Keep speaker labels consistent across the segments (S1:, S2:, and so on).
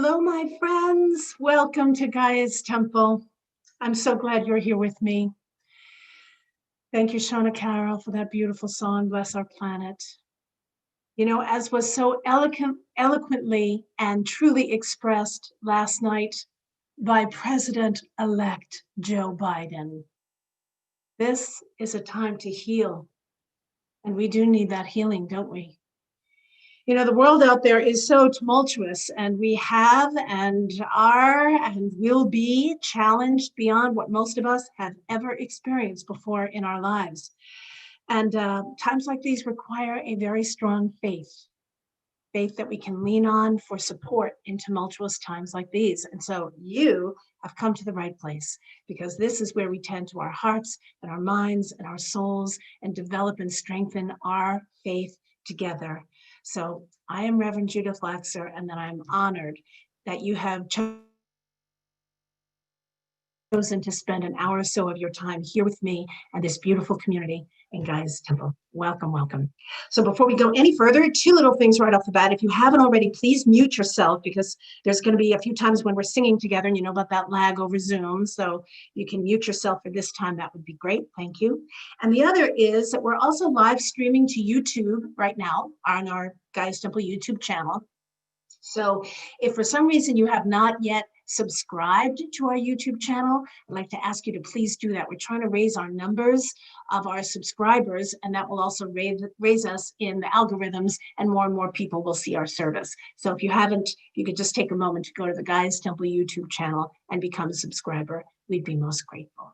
S1: Hello, my friends. Welcome to Gaia's Temple. I'm so glad you're here with me. Thank you, Shauna Carroll, for that beautiful song, Bless Our Planet. You know, as was so eloquently and truly expressed last night by President-elect Joe Biden, this is a time to heal. And we do need that healing, don't we? You know, the world out there is so tumultuous, and we have and are and will be challenged beyond what most of us have ever experienced before in our lives. And times like these require a very strong faith that we can lean on for support in tumultuous times like these. And so you have come to the right place, because this is where we tend to our hearts and our minds and our souls and develop and strengthen our faith together. So I am Reverend Judith Laxer, and then I'm honored that you have chosen to spend an hour or so of your time here with me and this beautiful community in Gaia's Temple. Welcome, welcome. So before we go any further, two little things right off the bat. If you haven't already, please mute yourself, because there's going to be a few times when we're singing together, and you know about that lag over Zoom. So you can mute yourself for this time. That would be great. Thank you. And the other is that we're also live streaming to YouTube right now on our Gaia's Temple YouTube channel. So if for some reason you have not yet subscribed to our YouTube channel, I'd like to ask you to please do that. We're trying to raise our numbers of our subscribers, and that will also raise us in the algorithms, and more people will see our service. So if you haven't, you could just take a moment to go to the Gaia's Temple YouTube channel and become a subscriber. We'd be most grateful.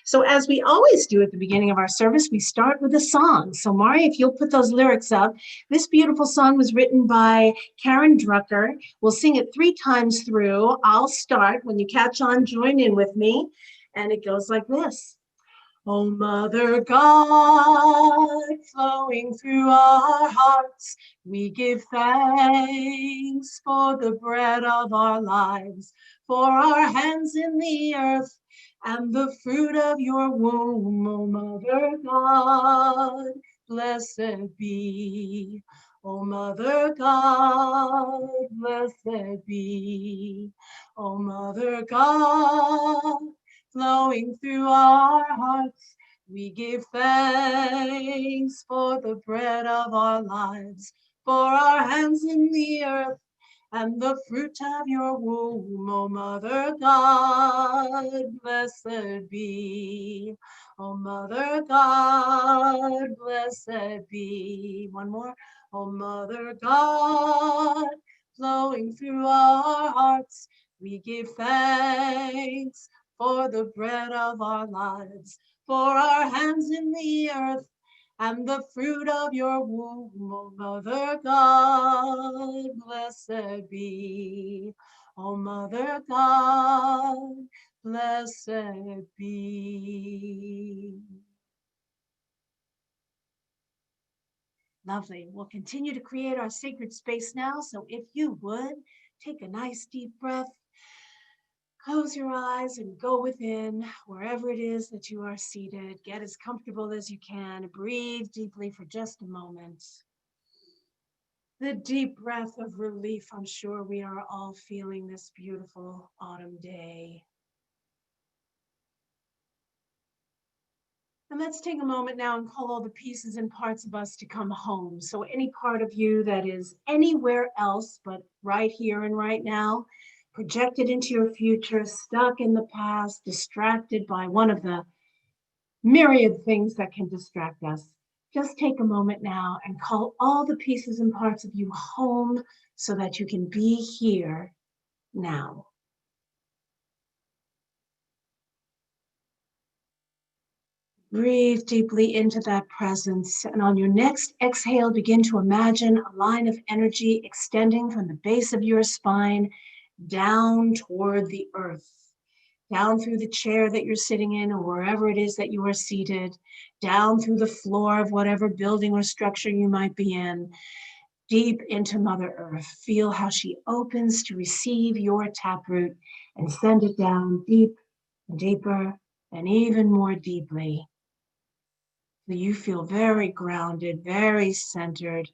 S1: So as we always do at the beginning of our service, we start with a song. So Mari, if you'll put those lyrics up. This beautiful song was written by Karen Drucker. We'll sing it 3 times through. I'll start. When you catch on, join in with me. And it goes like this. Oh, Mother God, flowing through our hearts, we give thanks for the bread of our lives, for our hands in the earth, and the fruit of your womb. O Mother God, blessed be. O Mother God, blessed be. O Mother God, flowing through our hearts, we give thanks for the bread of our lives, for our hands in the earth, and the fruit of your womb. O Mother God, blessed be. O Mother God, blessed be. One more. O Mother God, flowing through our hearts, we give thanks for the bread of our lives, for our hands in the earth, and the fruit of your womb. O Mother God, blessed be. O Mother God, blessed be. Lovely. We'll continue to create our sacred space now. So if you would, take a nice deep breath. Close your eyes and go within, wherever it is that you are seated. Get as comfortable as you can. Breathe deeply for just a moment. The deep breath of relief I'm sure we are all feeling this beautiful autumn day. And let's take a moment now and call all the pieces and parts of us to come home. So any part of you that is anywhere else but right here and right now, projected into your future, stuck in the past, distracted by one of the myriad things that can distract us. Just take a moment now and call all the pieces and parts of you home so that you can be here now. Breathe deeply into that presence, and on your next exhale, begin to imagine a line of energy extending from the base of your spine down toward the earth, down through the chair that you're sitting in or wherever it is that you are seated, down through the floor of whatever building or structure you might be in, deep into Mother Earth. Feel how she opens to receive your taproot and send it down deep and deeper and even more deeply. So you feel very grounded, very centered,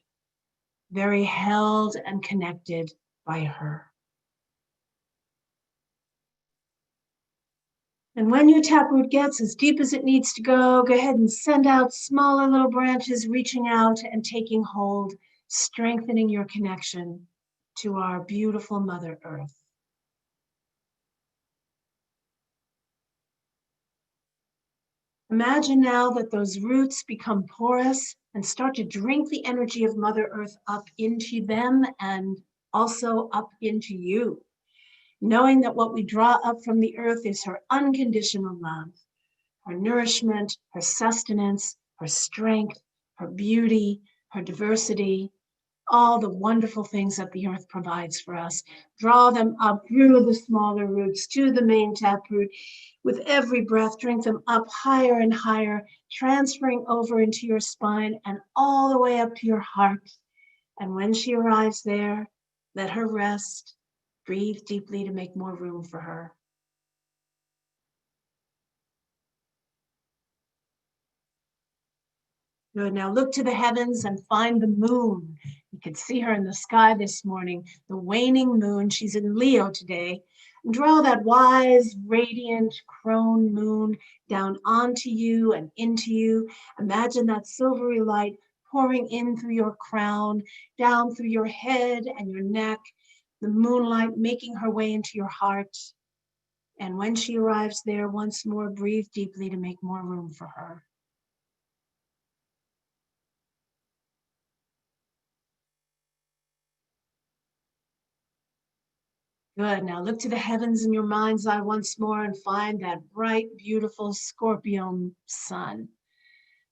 S1: very held and connected by her. And when your taproot gets as deep as it needs to go ahead and send out smaller little branches, reaching out and taking hold, strengthening your connection to our beautiful Mother Earth. Imagine now that those roots become porous and start to drink the energy of Mother Earth up into them and also up into you, knowing that what we draw up from the earth is her unconditional love, her nourishment, her sustenance, her strength, her beauty, her diversity, all the wonderful things that the earth provides for us. Draw them up through the smaller roots to the main taproot. With every breath, drink them up higher and higher, transferring over into your spine and all the way up to your heart. And when she arrives there, let her rest. Breathe deeply to make more room for her. Good. Now look to the heavens and find the moon. You can see her in the sky this morning, the waning moon. She's in Leo today. And draw that wise, radiant crone moon down onto you and into you. Imagine that silvery light pouring in through your crown, down through your head and your neck, the moonlight making her way into your heart. And when she arrives there, once more, breathe deeply to make more room for her. Good. Now look to the heavens in your mind's eye once more and find that bright, beautiful Scorpio sun.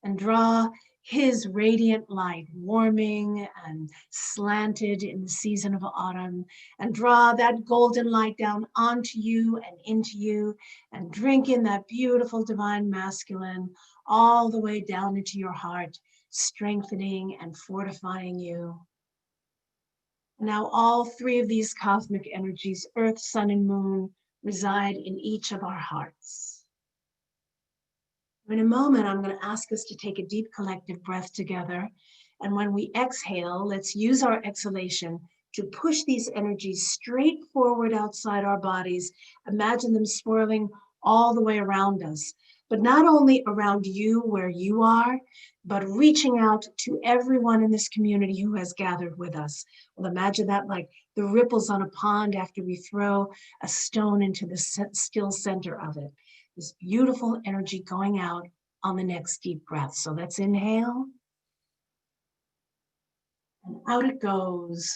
S1: And draw his radiant light, warming and slanted in the season of autumn. And draw that golden light down onto you and into you. And drink in that beautiful divine masculine all the way down into your heart, strengthening and fortifying you. Now all three of these cosmic energies, earth, sun, and moon, reside in each of our hearts. In a moment, I'm going to ask us to take a deep collective breath together. And when we exhale, let's use our exhalation to push these energies straight forward outside our bodies. Imagine them swirling all the way around us, but not only around you where you are, but reaching out to everyone in this community who has gathered with us. Well, imagine that like the ripples on a pond after we throw a stone into the still center of it. This beautiful energy going out on the next deep breath. So let's inhale. And out it goes.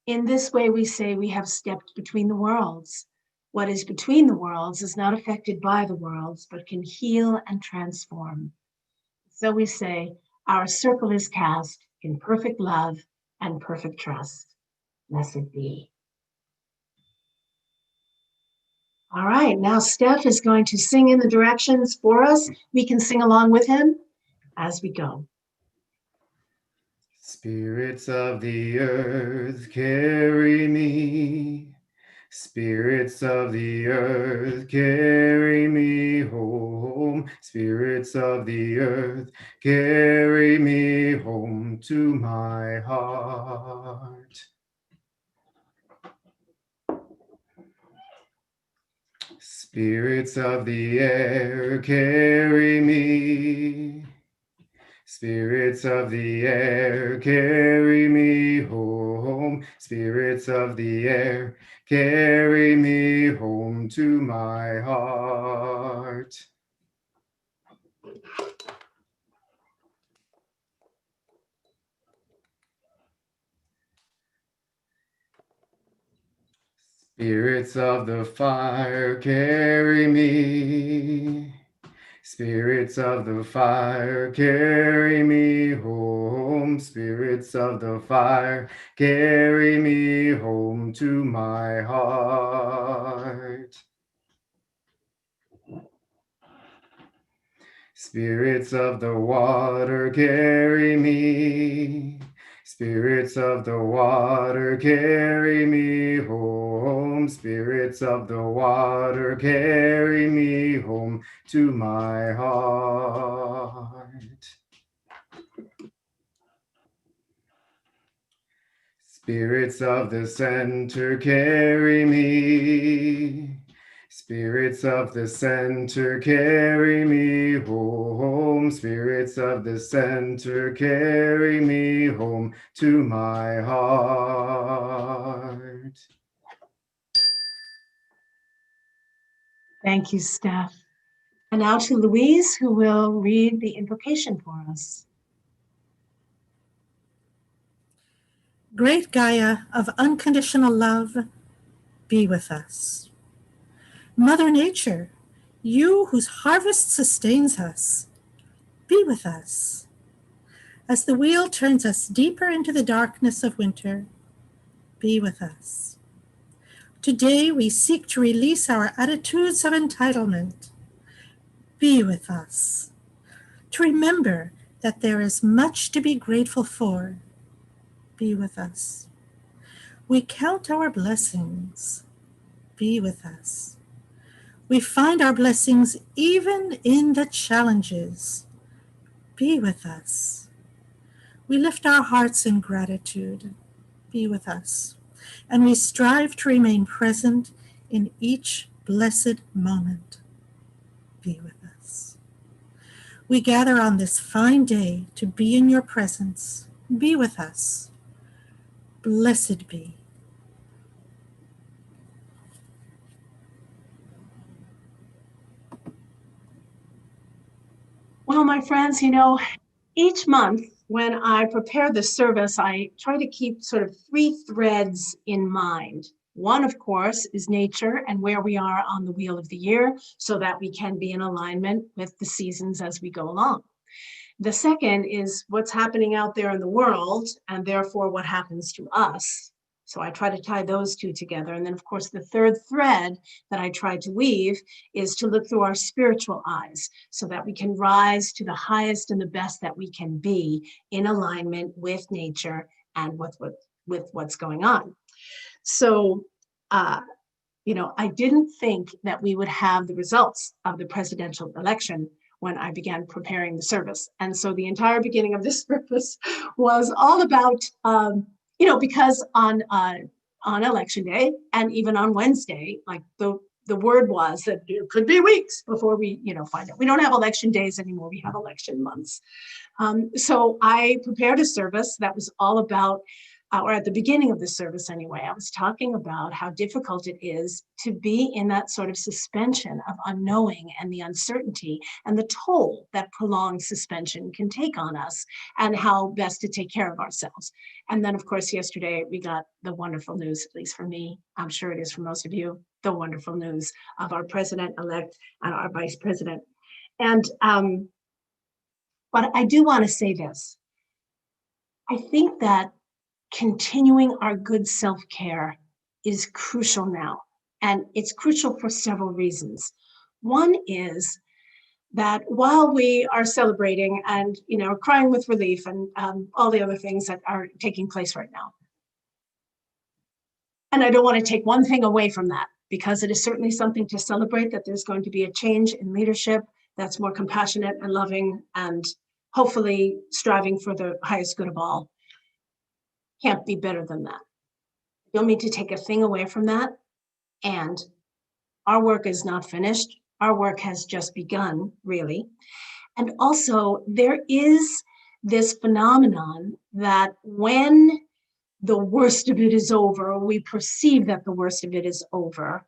S1: In this way, we say we have stepped between the worlds. What is between the worlds is not affected by the worlds, but can heal and transform. So we say, our circle is cast in perfect love and perfect trust. Blessed be. All right, now Steph is going to sing in the directions for us. We can sing along with him as we go.
S2: Spirits of the earth, carry me. Spirits of the earth, carry me home. Spirits of the earth, carry me home to my heart. Spirits of the air, carry me. Spirits of the air, carry me home. Spirits of the air, carry me home to my heart. Spirits of the fire, carry me. Spirits of the fire, carry me home. Spirits of the fire, carry me home to my heart. Spirits of the water, carry me. Spirits of the water, carry me home. home. Spirits of the water, carry me home to my heart. Spirits of the center, carry me. Spirits of the center, carry me home. Spirits of the center, carry me home to my heart.
S1: Thank you, Steph. And now to Louise, who will read the invocation for us.
S3: Great Gaia of unconditional love, be with us. Mother Nature, you whose harvest sustains us, be with us. As the wheel turns us deeper into the darkness of winter, be with us. Today we seek to release our attitudes of entitlement. Be with us. To remember that there is much to be grateful for. Be with us. We count our blessings. Be with us. We find our blessings even in the challenges. Be with us. We lift our hearts in gratitude. Be with us. And we strive to remain present in each blessed moment. Be with us. We gather on this fine day to be in your presence. Be with us. Blessed be.
S1: Well, my friends, each month when I prepare the service, I try to keep sort of three threads in mind. One, of course, is nature and where we are on the wheel of the year so that we can be in alignment with the seasons as we go along. The second is what's happening out there in the world and therefore what happens to us. So I try to tie those two together. And then, of course, the third thread that I try to weave is to look through our spiritual eyes so that we can rise to the highest and the best that we can be in alignment with nature and with what's going on. So, I didn't think that we would have the results of the presidential election when I began preparing the service. And so the entire beginning of this service was all about, because on election day and even on Wednesday, like the word was that it could be weeks before we, find out. We don't have election days anymore. We have election months. So I prepared a service that was all about, or at the beginning of the service anyway, I was talking about how difficult it is to be in that sort of suspension of unknowing and the uncertainty and the toll that prolonged suspension can take on us and how best to take care of ourselves. And then, of course, yesterday we got the wonderful news, at least for me, I'm sure it is for most of you, the wonderful news of our president-elect and our vice president. And but I do want to say this. I think that continuing our good self-care is crucial now. And it's crucial for several reasons. One is that while we are celebrating and, crying with relief and all the other things that are taking place right now. And I don't want to take one thing away from that because it is certainly something to celebrate that there's going to be a change in leadership that's more compassionate and loving and hopefully striving for the highest good of all. Can't be better than that. You don't mean to take a thing away from that. And our work is not finished. Our work has just begun, really. And also, there is this phenomenon that when the worst of it is over, or we perceive that the worst of it is over,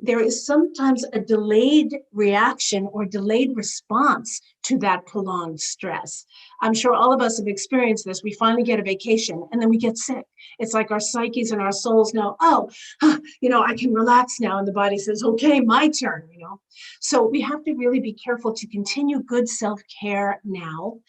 S1: there is sometimes a delayed reaction or delayed response to that prolonged stress. I'm sure all of us have experienced this. We finally get a vacation and then we get sick. It's like our psyches and our souls know, I can relax now. And the body says, okay, my turn, So we have to really be careful to continue good self-care now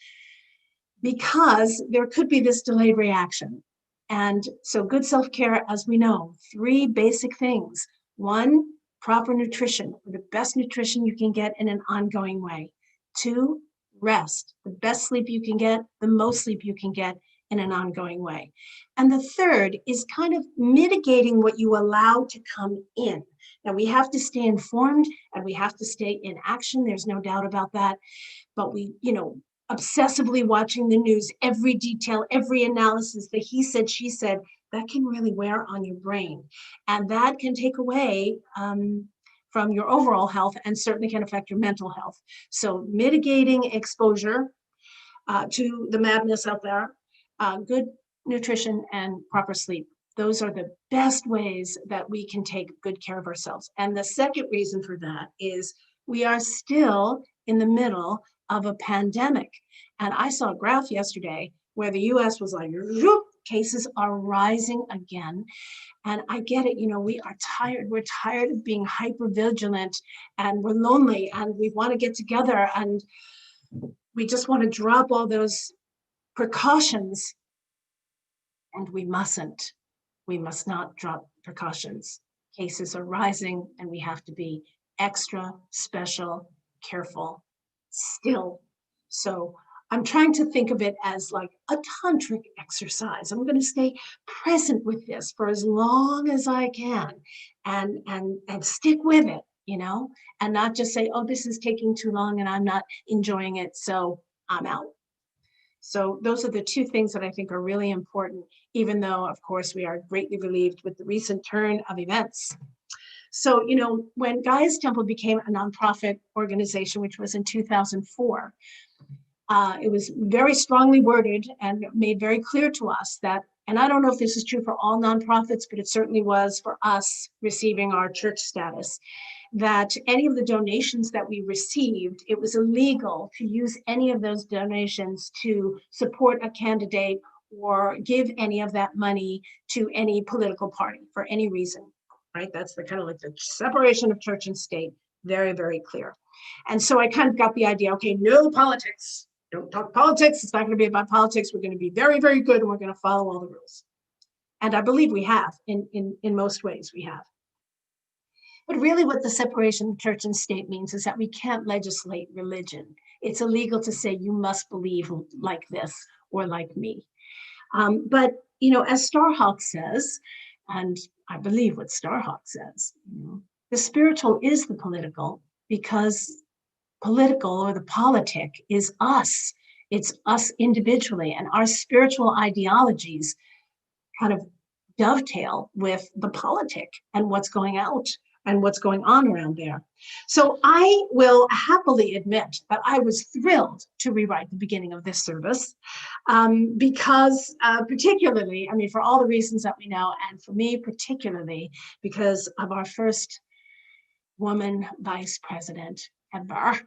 S1: because there could be this delayed reaction. And so good self-care, as we know, 3 basic things. 1, proper nutrition, the best nutrition you can get in an ongoing way. 2, rest, the best sleep you can get, the most sleep you can get in an ongoing way. And the third is kind of mitigating what you allow to come in. Now, we have to stay informed and we have to stay in action. There's no doubt about that. But we, obsessively watching the news, every detail, every analysis, the he said, she said, that can really wear on your brain. And that can take away from your overall health and certainly can affect your mental health. So mitigating exposure to the madness out there, good nutrition and proper sleep. Those are the best ways that we can take good care of ourselves. And the second reason for that is we are still in the middle of a pandemic. And I saw a graph yesterday where the US was like, cases are rising again. And I get it, we are tired. We're tired of being hyper vigilant and we're lonely and we want to get together and we just want to drop all those precautions. And we mustn't. We must not drop precautions. Cases are rising and we have to be extra special, careful, still. So I'm trying to think of it as like a tantric exercise. I'm going to stay present with this for as long as I can and stick with it, and not just say, oh, this is taking too long and I'm not enjoying it, so I'm out. So those are the two things that I think are really important, even though, of course, we are greatly relieved with the recent turn of events. So, when Gaia's Temple became a nonprofit organization, which was in 2004, it was very strongly worded and made very clear to us that, and I don't know if this is true for all nonprofits, but it certainly was for us receiving our church status, that any of the donations that we received, it was illegal to use any of those donations to support a candidate or give any of that money to any political party for any reason, right? That's the kind of like the separation of church and state, very, very clear. And so I kind of got the idea, okay, no politics. Don't talk politics. It's not going to be about politics. We're going to be very, very good and we're going to follow all the rules. And I believe we have, in most ways we have. But really what the separation of church and state means is that we can't legislate religion. It's illegal to say you must believe like this or like me. But, as Starhawk says, and I believe what Starhawk says, the spiritual is the political because political or the politic is us. It's us individually, and our spiritual ideologies kind of dovetail with the politic and what's going out and what's going on around there. So I will happily admit that I was thrilled to rewrite the beginning of this service because particularly, for all the reasons that we know, and for me particularly because of our first woman vice president ever.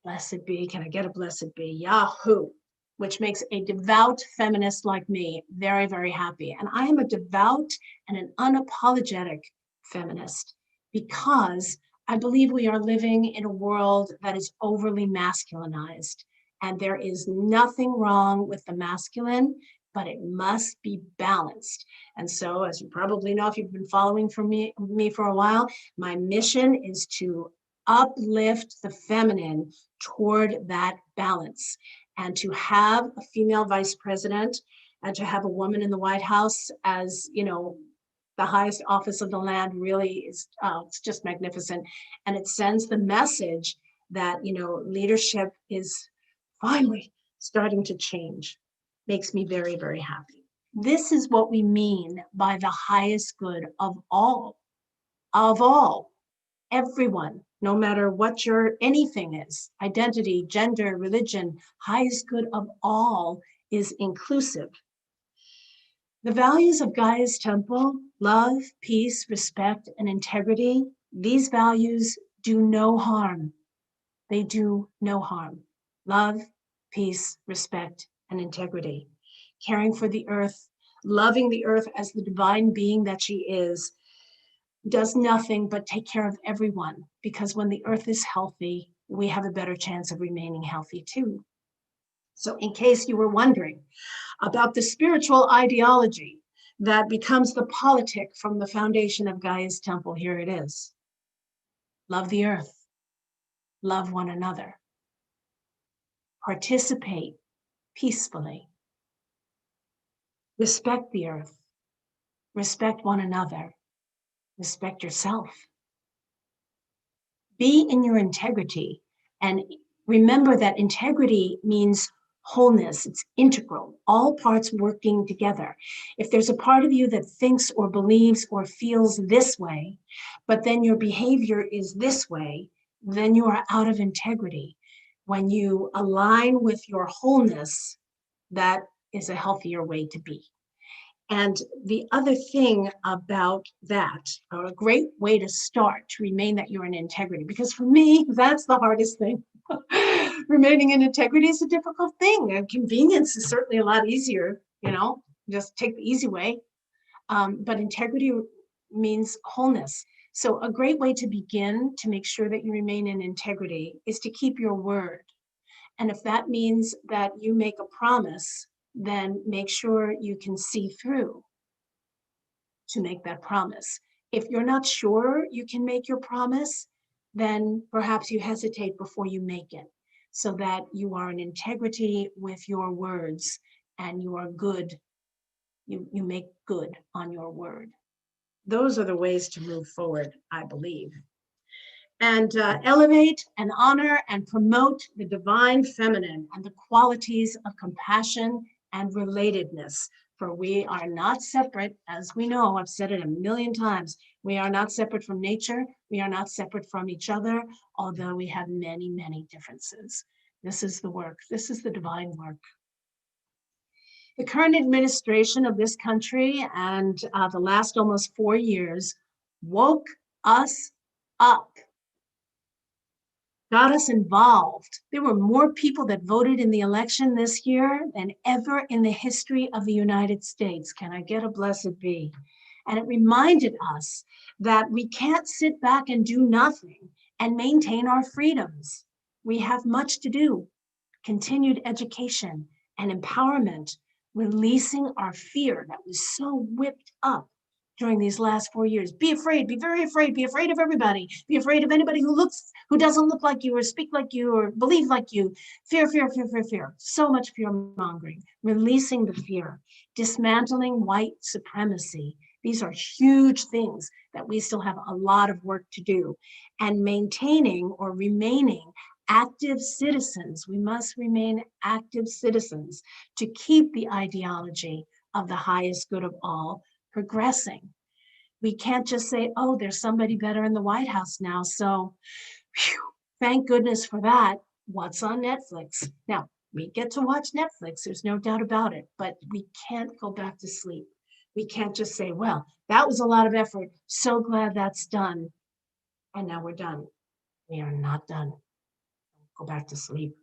S1: Blessed be, can I get a blessed be? Yahoo, which makes a devout feminist like me very, very happy. And I am a devout and an unapologetic feminist because I believe we are living in a world that is overly masculinized. And there is nothing wrong with the masculine, but it must be balanced. And so, as you probably know, if you've been following me for a while, my mission is to uplift the feminine toward that balance, and to have a female vice president and to have a woman in the White House as, the highest office of the land really is, it's just magnificent. And it sends the message that, leadership is finally starting to change. Makes me very, very happy. This is what we mean by the highest good of all, everyone, no matter what your anything is, identity, gender, religion, highest good of all is inclusive. The values of Gaia's Temple, love, peace, respect, and integrity, these values do no harm. They do no harm. Love, peace, respect, and integrity. Caring for the earth, loving the earth as the divine being that she is, does nothing but take care of everyone, because when the earth is healthy, we have a better chance of remaining healthy too. So in case you were wondering about the spiritual ideology that becomes the politic from the foundation of Gaia's Temple, here it is. Love the earth, love one another, participate peacefully, Respect the earth. Respect one another. Respect yourself. Be in your integrity, and remember that integrity means wholeness. It's integral, all parts working together. If there's a part of you that thinks or believes or feels this way, but then your behavior is this way, then you are out of integrity. When you align with your wholeness, that is a healthier way to be. And the other thing about that, or a great way to start to remain that you're in integrity, because for me, that's the hardest thing. Remaining in integrity is a difficult thing. And convenience is certainly a lot easier, just take the easy way. But integrity means wholeness. So a great way to begin to make sure that you remain in integrity is to keep your word. And if that means that you make a promise, then make sure you can see through to make that promise. If you're not sure you can make your promise, then perhaps you hesitate before you make it, so that you are in integrity with your words and you are good. You make good on your word. Those are the ways to move forward, I believe. And elevate and honor and promote the divine feminine and the qualities of compassion and relatedness. For we are not separate, as we know, I've said it a million times, we are not separate from nature, we are not separate from each other, although we have many, many differences. This is the work, this is the divine work. The current administration of this country and the last almost 4 years woke us up, got us involved. There were more people that voted in the election this year than ever in the history of the United States. Can I get a blessed be? And it reminded us that we can't sit back and do nothing and maintain our freedoms. We have much to do. Continued education and empowerment, releasing our fear that was so whipped up during these last 4 years. Be afraid, be very afraid, be afraid of everybody. Be afraid of anybody who doesn't look like you or speak like you or believe like you. Fear, fear, fear, fear, fear. So much fear mongering. Releasing the fear. Dismantling white supremacy. These are huge things that we still have a lot of work to do. And maintaining or remaining active citizens. We must remain active citizens to keep the ideology of the highest good of all progressing. We can't just say, oh, there's somebody better in the White House now, so whew, thank goodness for that. What's on Netflix? Now, we get to watch Netflix, there's no doubt about it, but we can't go back to sleep. We can't just say, well, that was a lot of effort, so glad that's done, and now we're done. We are not done. Go back to sleep.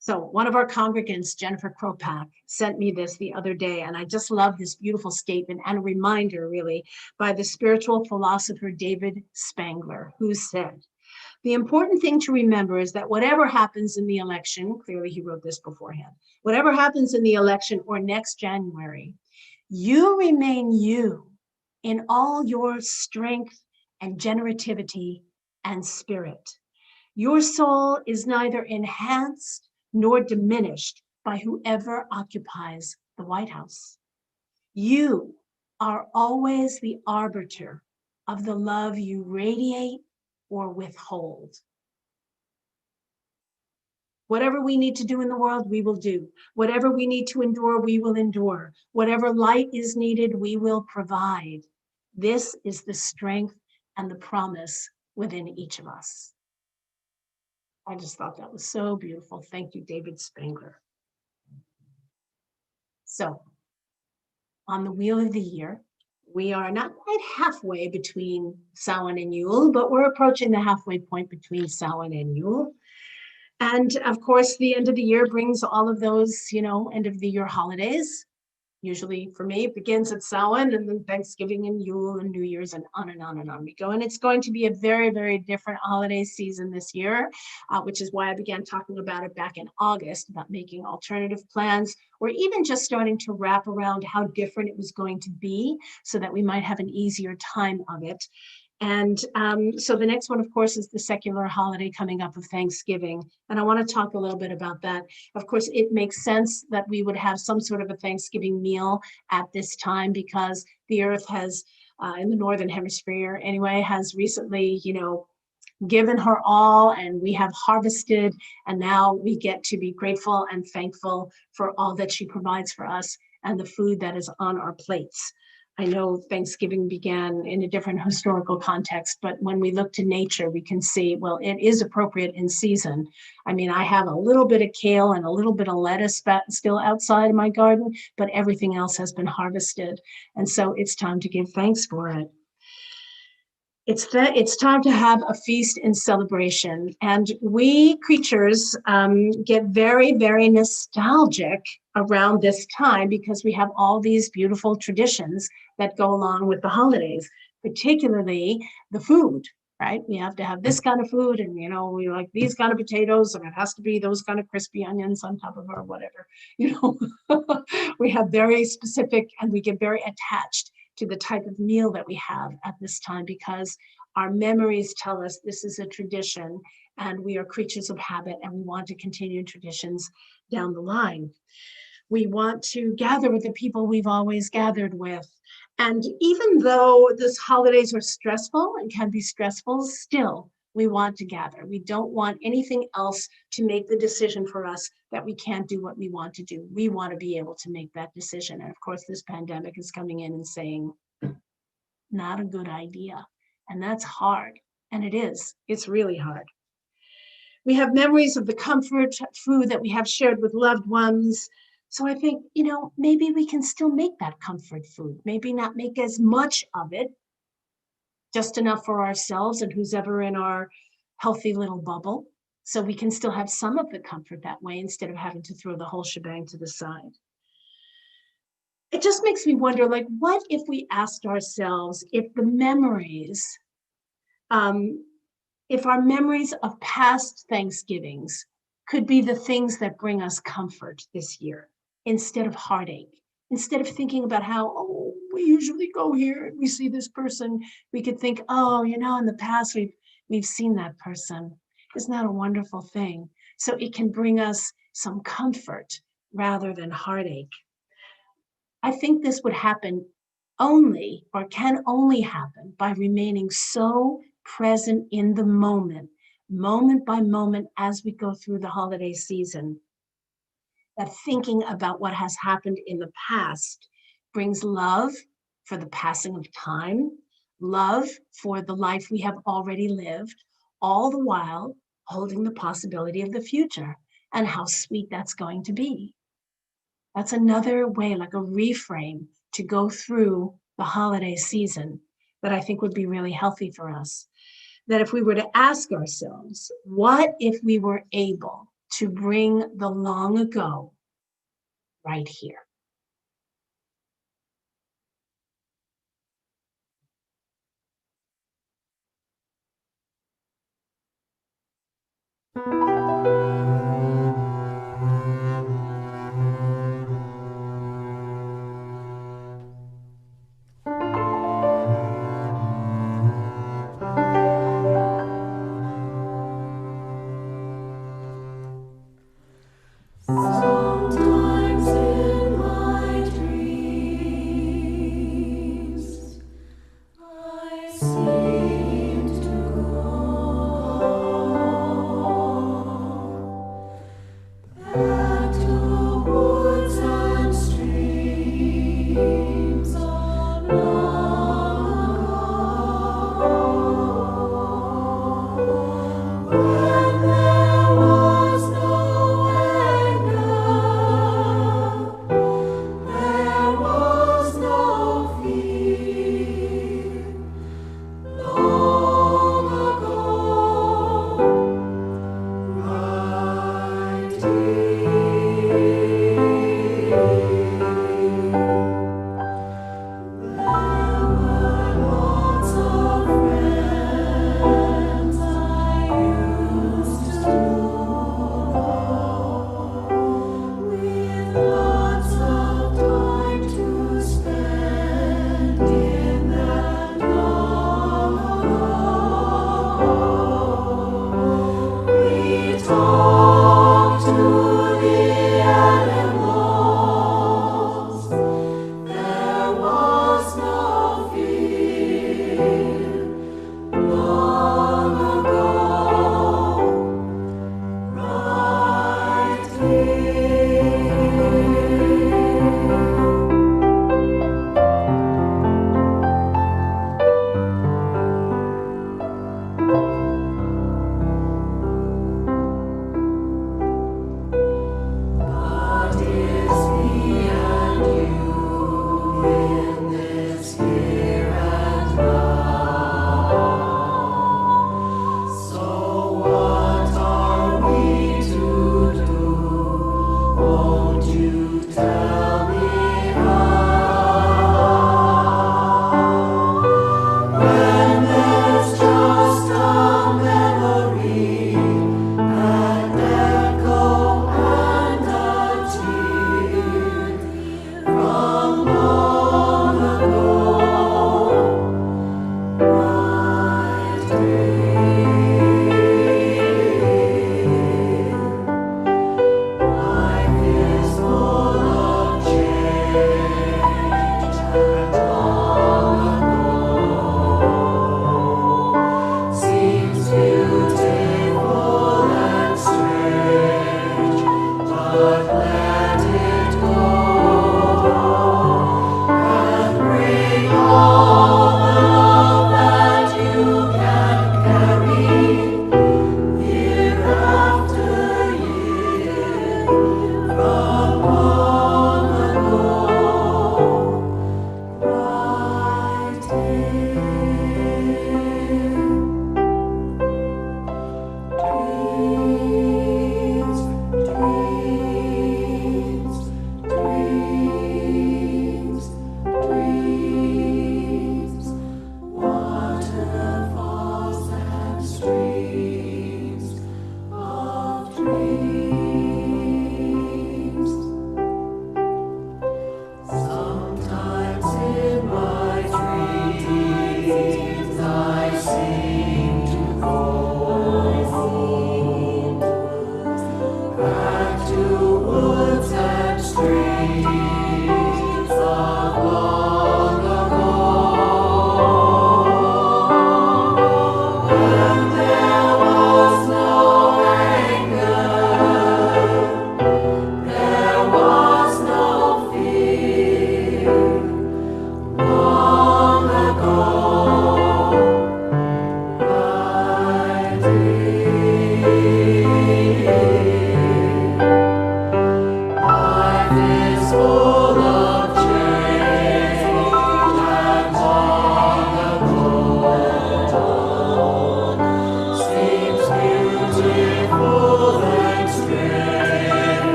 S1: So one of our congregants, Jennifer Kropak, sent me this the other day, and I just love this beautiful statement and a reminder, really, by the spiritual philosopher David Spangler, who said, the important thing to remember is that whatever happens in the election, clearly he wrote this beforehand, whatever happens in the election or next January, you remain you in all your strength and generativity and spirit. Your soul is neither enhanced nor diminished by whoever occupies the White House. You are always the arbiter of the love you radiate or withhold. Whatever we need to do in the world, we will do. Whatever we need to endure, we will endure. Whatever light is needed, we will provide. This is the strength and the promise within each of us. I just thought that was so beautiful. Thank you, David Spangler. So, on the wheel of the year, we are not quite halfway between Samhain and Yule, but we're approaching the halfway point between Samhain and Yule. And of course, the end of the year brings all of those, end of the year holidays. Usually for me, it begins at Samhain and then Thanksgiving and Yule and New Year's and on we go. And it's going to be a very, very different holiday season this year, which is why I began talking about it back in August, about making alternative plans, or even just starting to wrap around how different it was going to be so that we might have an easier time of it. And so the next one, of course, is the secular holiday coming up of Thanksgiving. And I want to talk a little bit about that. Of course, it makes sense that we would have some sort of a Thanksgiving meal at this time because the earth has, in the Northern Hemisphere anyway, has recently, given her all, and we have harvested, and now we get to be grateful and thankful for all that she provides for us and the food that is on our plates. I know Thanksgiving began in a different historical context, but when we look to nature, we can see, well, it is appropriate in season. I mean, I have a little bit of kale and a little bit of lettuce still outside of my garden, but everything else has been harvested. And so it's time to give thanks for it. It's time to have a feast and celebration. And we creatures get very, very nostalgic around this time because we have all these beautiful traditions that go along with the holidays, particularly the food, right? We have to have this kind of food and, we like these kind of potatoes and it has to be those kind of crispy onions on top of it or whatever, we have very specific and we get very attached to the type of meal that we have at this time because our memories tell us this is a tradition and we are creatures of habit and we want to continue traditions down the line. We want to gather with the people we've always gathered with. And even though these holidays are stressful and can be stressful, still we want to gather. We don't want anything else to make the decision for us that we can't do what we want to do. We want to be able to make that decision. And of course, this pandemic is coming in and saying, not a good idea. And that's hard. And it is. It's really hard. We have memories of the comfort food that we have shared with loved ones. So I think, maybe we can still make that comfort food. Maybe not make as much of it, just enough for ourselves and who's ever in our healthy little bubble. So we can still have some of the comfort that way instead of having to throw the whole shebang to the side. It just makes me wonder, what if we asked ourselves if the memories, if our memories of past Thanksgivings could be the things that bring us comfort this year instead of heartache, instead of thinking about how, we usually go here and we see this person, we could think, in the past we've seen that person. Isn't that a wonderful thing? So it can bring us some comfort rather than heartache. I think this would happen only, or can only happen, by remaining so present in the moment by moment, as we go through the holiday season, that thinking about what has happened in the past brings love for the passing of time, love for the life we have already lived, all the while holding the possibility of the future and how sweet that's going to be. That's another way, like a reframe, to go through the holiday season that I think would be really healthy for us. That if we were to ask ourselves, what if we were able to bring the long ago right here?
S4: Sometimes in my dreams, I seem to go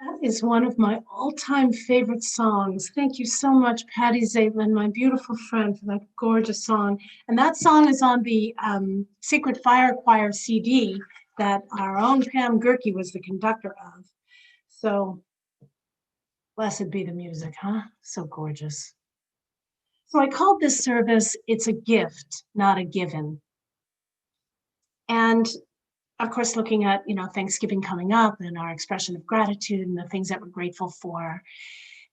S1: That is one of my all-time favorite songs. Thank you so much, Patty Zaitlin, my beautiful friend, for that gorgeous song. And that song is on the Secret Fire Choir CD that our own Pam Gerke was the conductor of. So blessed be the music, huh? So gorgeous. So I called this service, It's a Gift, Not a Given. And of course, looking at, Thanksgiving coming up and our expression of gratitude and the things that we're grateful for.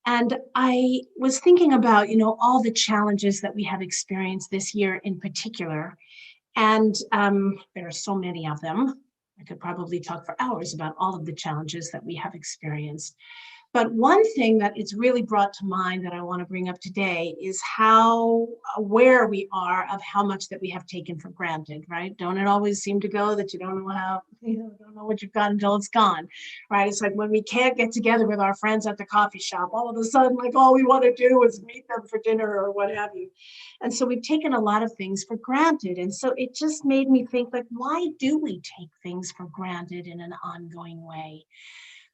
S1: And I was thinking about, all the challenges that we have experienced this year in particular. And there are so many of them. I could probably talk for hours about all of the challenges that we have experienced. But one thing that it's really brought to mind that I want to bring up today is how aware we are of how much that we have taken for granted, right? Don't it always seem to go that you don't know what you've got until it's gone, right? It's like when we can't get together with our friends at the coffee shop, all of a sudden, like all we want to do is meet them for dinner or what have you. And so we've taken a lot of things for granted. And so it just made me think, like, why do we take things for granted in an ongoing way?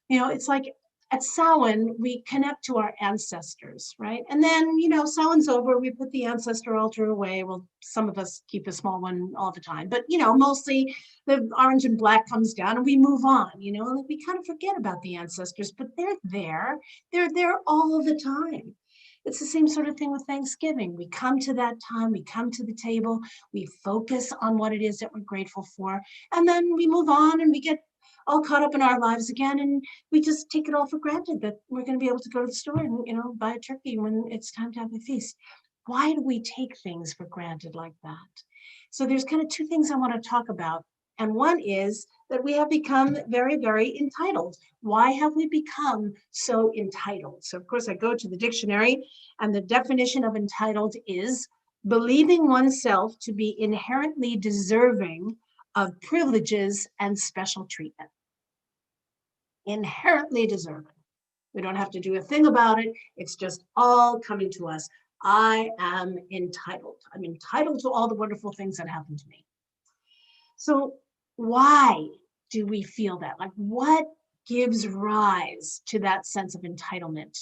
S1: It's like, at Samhain, we connect to our ancestors, right? And then, Samhain's over, we put the ancestor altar away. Well, some of us keep a small one all the time, but, mostly the orange and black comes down and we move on, and we kind of forget about the ancestors, but they're there. They're there all the time. It's the same sort of thing with Thanksgiving. We come to that time, we come to the table, we focus on what it is that we're grateful for, and then we move on and we get all caught up in our lives again, and we just take it all for granted that we're going to be able to go to the store and buy a turkey when it's time to have a feast. Why do we take things for granted like that? So there's kind of two things I want to talk about. And one is that we have become very, very entitled. Why have we become so entitled? So of course I go to the dictionary, and the definition of entitled is believing oneself to be inherently deserving of privileges and special treatment. Inherently deserving. We don't have to do a thing about it. It's just all coming to us. I am entitled. I'm entitled to all the wonderful things that happen to me. So why do we feel that? Like, what gives rise to that sense of entitlement?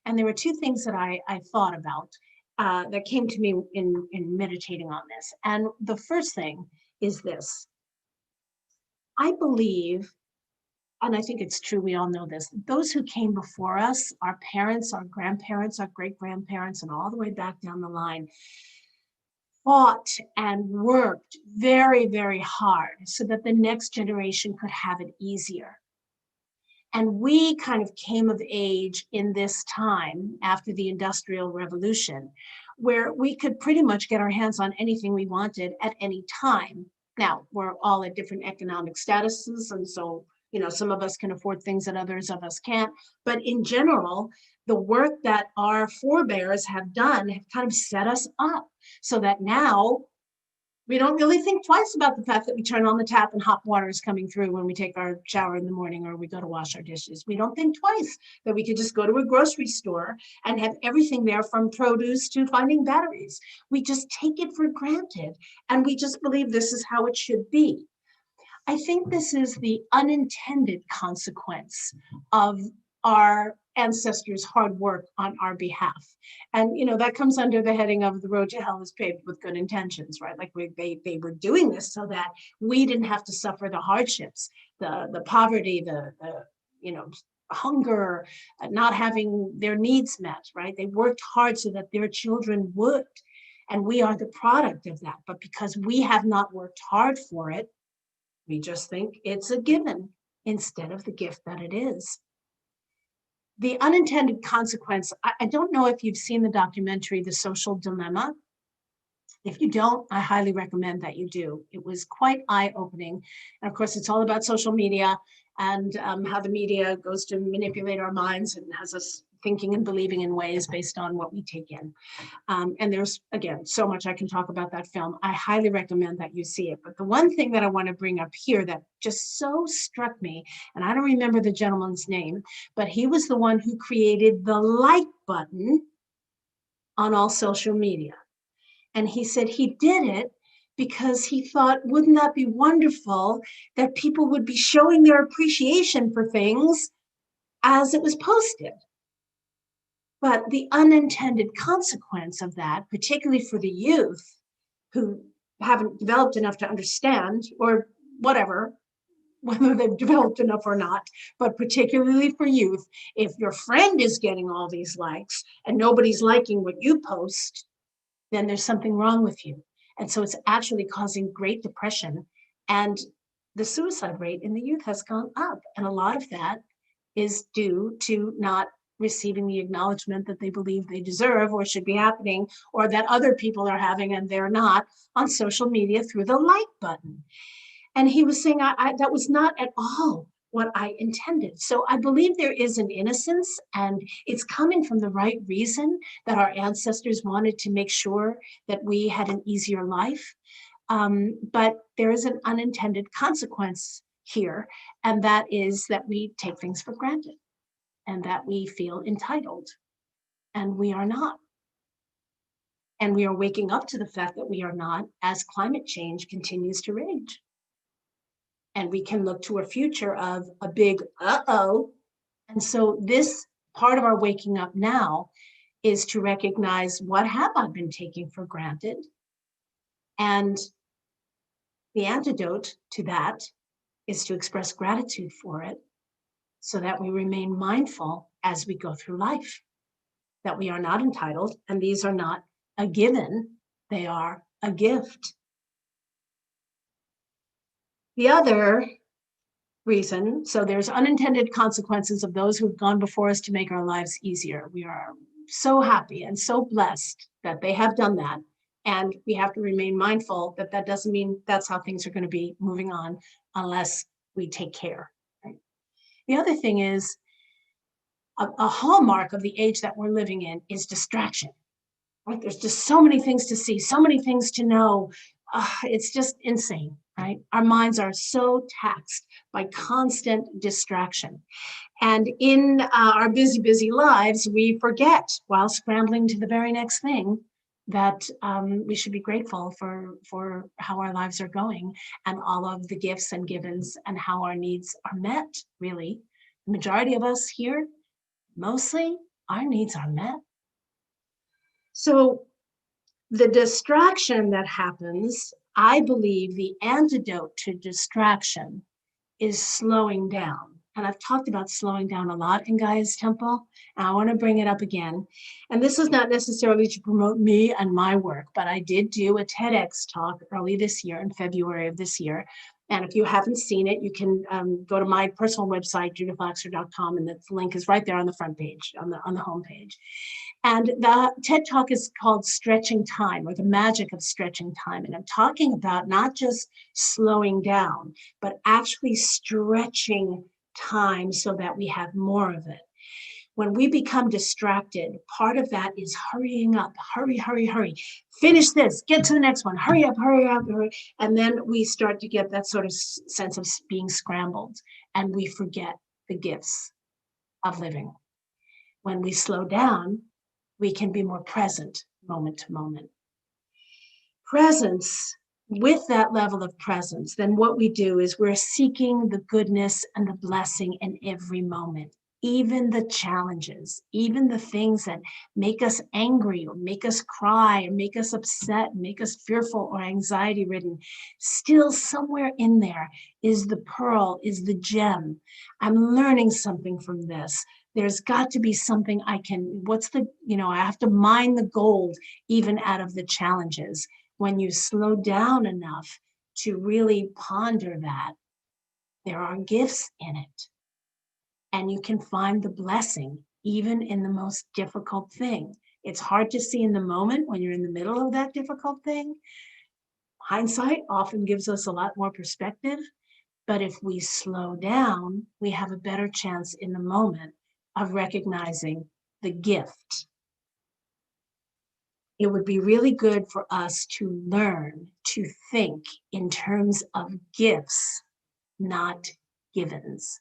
S1: And there were two things that I thought about that came to me in meditating on this. And the first thing is this. I believe, and I think it's true, we all know this, those who came before us, our parents, our grandparents, our great-grandparents, and all the way back down the line, fought and worked very, very hard so that the next generation could have it easier. And we kind of came of age in this time after the Industrial Revolution, where we could pretty much get our hands on anything we wanted at any time. Now, we're all at different economic statuses, and so some of us can afford things that others of us can't. But in general, the work that our forebears have done have kind of set us up so that now we don't really think twice about the fact that we turn on the tap and hot water is coming through when we take our shower in the morning or we go to wash our dishes. We don't think twice that we could just go to a grocery store and have everything there from produce to finding batteries. We just take it for granted and we just believe this is how it should be. I think this is the unintended consequence of our ancestors' hard work on our behalf. And, that comes under the heading of the road to hell is paved with good intentions, right? Like they were doing this so that we didn't have to suffer the hardships, the poverty, the hunger, not having their needs met, right? They worked hard so that their children would. And we are the product of that. But because we have not worked hard for it, we just think it's a given instead of the gift that it is. The unintended consequence, I don't know if you've seen the documentary, The Social Dilemma. If you don't, I highly recommend that you do. It was quite eye-opening. And of course, it's all about social media and how the media goes to manipulate our minds and has us thinking and believing in ways based on what we take in. And there's, again, so much I can talk about that film. I highly recommend that you see it. But the one thing that I want to bring up here that just so struck me, and I don't remember the gentleman's name, but he was the one who created the like button on all social media. And he said he did it because he thought, wouldn't that be wonderful that people would be showing their appreciation for things as it was posted? But the unintended consequence of that, particularly for the youth who haven't developed enough to understand, or whatever, whether they've developed enough or not, but particularly for youth, if your friend is getting all these likes and nobody's liking what you post, then there's something wrong with you. And so it's actually causing great depression. And the suicide rate in the youth has gone up. And a lot of that is due to not receiving the acknowledgement that they believe they deserve or should be happening, or that other people are having and they're not, on social media through the like button. And he was saying, that was not at all what I intended. So I believe there is an innocence, and it's coming from the right reason, that our ancestors wanted to make sure that we had an easier life. But there is an unintended consequence here, and that is that we take things for granted and that we feel entitled, and we are not. And we are waking up to the fact that we are not as climate change continues to rage. And we can look to a future of a big uh-oh. And so this part of our waking up now is to recognize, what have I been taking for granted? And the antidote to that is to express gratitude for it, so that we remain mindful as we go through life, that we are not entitled, and these are not a given, they are a gift. The other reason, so there's unintended consequences of those who've gone before us to make our lives easier. We are so happy and so blessed that they have done that. And we have to remain mindful that that doesn't mean that's how things are going to be moving on unless we take care. Right? The other thing is, a hallmark of the age that we're living in is distraction. Right? There's just so many things to see, so many things to know. It's just insane, right? Our minds are so taxed by constant distraction. And in our busy lives, we forget, while scrambling to the very next thing, that we should be grateful for how our lives are going and all of the gifts and givens and how our needs are met, really. The majority of us here, mostly, our needs are met. So the distraction that happens, I believe the antidote to distraction is slowing down. And I've talked about slowing down a lot in Gaia's Temple, and I want to bring it up again. And this is not necessarily to promote me and my work, but I did do a TEDx talk early this year, in February of this year. And if you haven't seen it, you can go to my personal website, judithloxer.com, and the link is right there on the front page, on the home page. And the TED Talk is called Stretching Time, or the Magic of Stretching Time. And I'm talking about not just slowing down, but actually stretching time so that we have more of it. When we become distracted, part of that is hurrying up, hurry, hurry, hurry. Finish this, get to the next one, hurry up, hurry up, hurry. And then we start to get that sort of sense of being scrambled, and we forget the gifts of living. When we slow down, we can be more present moment to moment. Presence, with that level of presence, then what we do is we're seeking the goodness and the blessing in every moment, even the challenges, even the things that make us angry or make us cry or make us upset, make us fearful or anxiety ridden. Still somewhere in there is the pearl, is the gem. I'm learning something from this. There's got to be something I have to mine the gold even out of the challenges. When you slow down enough to really ponder that, there are gifts in it. And you can find the blessing even in the most difficult thing. It's hard to see in the moment when you're in the middle of that difficult thing. Hindsight often gives us a lot more perspective, but if we slow down, we have a better chance in the moment of recognizing the gift. It would be really good for us to learn to think in terms of gifts, not givens.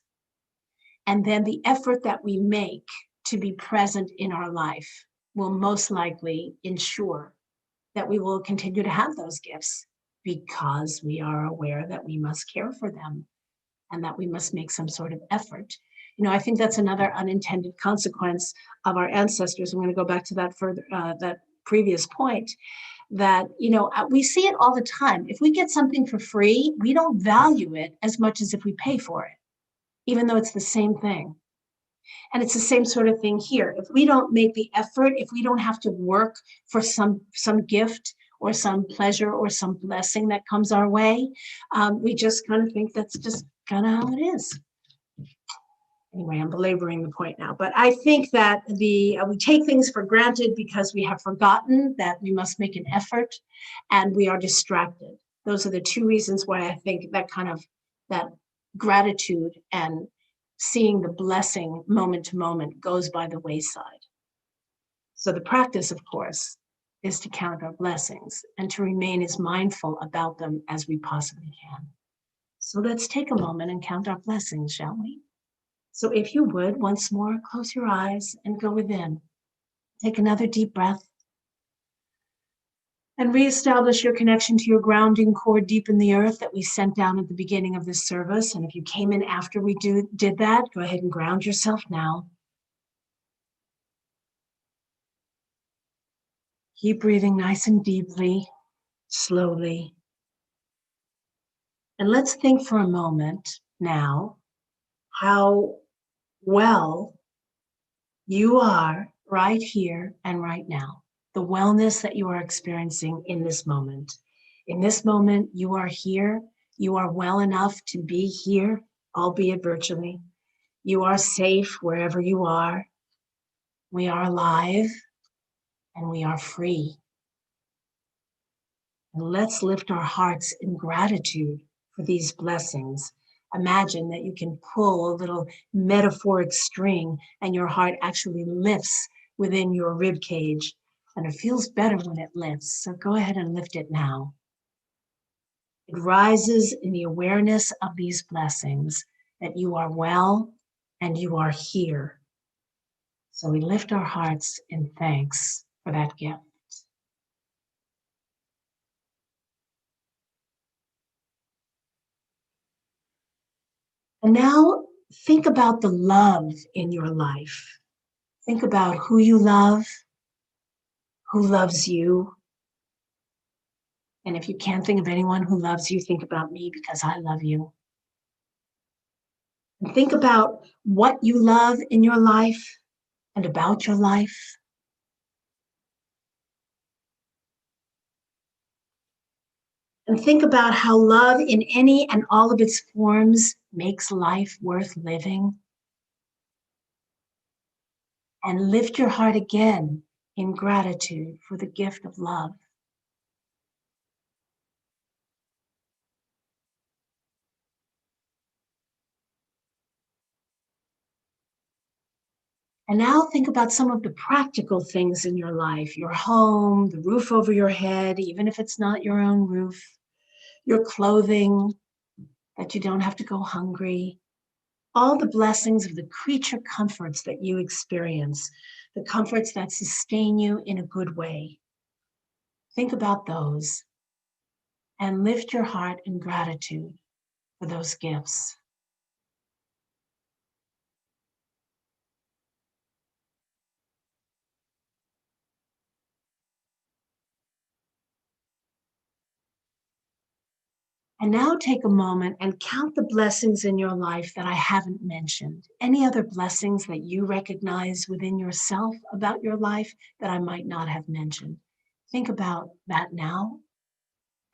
S1: And then the effort that we make to be present in our life will most likely ensure that we will continue to have those gifts, because we are aware that we must care for them and that we must make some sort of effort. I think that's another unintended consequence of our ancestors. I'm going to go back to that further, that previous point, that, we see it all the time. If we get something for free, we don't value it as much as if we pay for it, even though it's the same thing. And it's the same sort of thing here. If we don't make the effort, if we don't have to work for some gift or some pleasure or some blessing that comes our way, we just kind of think that's just kind of how it is. Anyway, I'm belaboring the point now, but I think that we take things for granted because we have forgotten that we must make an effort, and we are distracted. Those are the two reasons why I think that gratitude and seeing the blessing moment to moment goes by the wayside. So the practice, of course, is to count our blessings and to remain as mindful about them as we possibly can. So let's take a moment and count our blessings, shall we? So if you would, once more, close your eyes and go within. Take another deep breath and reestablish your connection to your grounding core deep in the earth that we sent down at the beginning of this service. And if you came in after we did that, go ahead and ground yourself now. Keep breathing nice and deeply, slowly. And let's think for a moment now how well you are right here and right now, the wellness that you are experiencing in this moment. In this moment, you are here. You are well enough to be here, albeit virtually. You are safe wherever you are. We are alive and we are free. And let's lift our hearts in gratitude for these blessings. Imagine that you can pull a little metaphoric string and your heart actually lifts within your rib cage, and it feels better when it lifts. So go ahead and lift it now. It rises in the awareness of these blessings, that you are well and you are here. So we lift our hearts in thanks for that gift. And now think about the love in your life. Think about who you love, who loves you. And if you can't think of anyone who loves you, think about me, because I love you. And think about what you love in your life and about your life. And think about how love in any and all of its forms makes life worth living. And lift your heart again in gratitude for the gift of love. And now think about some of the practical things in your life, your home, the roof over your head, even if it's not your own roof, your clothing, that you don't have to go hungry, all the blessings of the creature comforts that you experience, the comforts that sustain you in a good way. Think about those and lift your heart in gratitude for those gifts. And now take a moment and count the blessings in your life that I haven't mentioned. Any other blessings that you recognize within yourself about your life that I might not have mentioned. Think about that now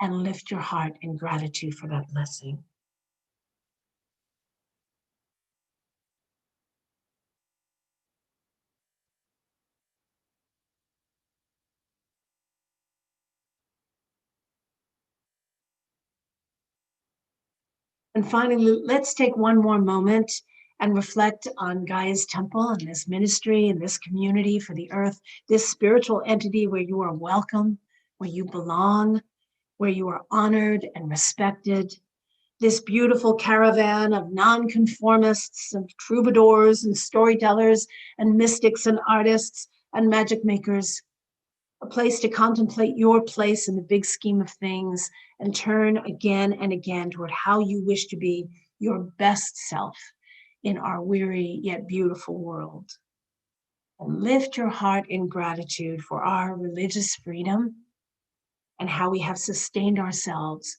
S1: and lift your heart in gratitude for that blessing. And finally, let's take one more moment and reflect on Gaia's temple and this ministry and this community for the earth, this spiritual entity where you are welcome, where you belong, where you are honored and respected. This beautiful caravan of nonconformists and troubadours and storytellers and mystics and artists and magic makers, a place to contemplate your place in the big scheme of things and turn again and again toward how you wish to be your best self in our weary yet beautiful world. And lift your heart in gratitude for our religious freedom and how we have sustained ourselves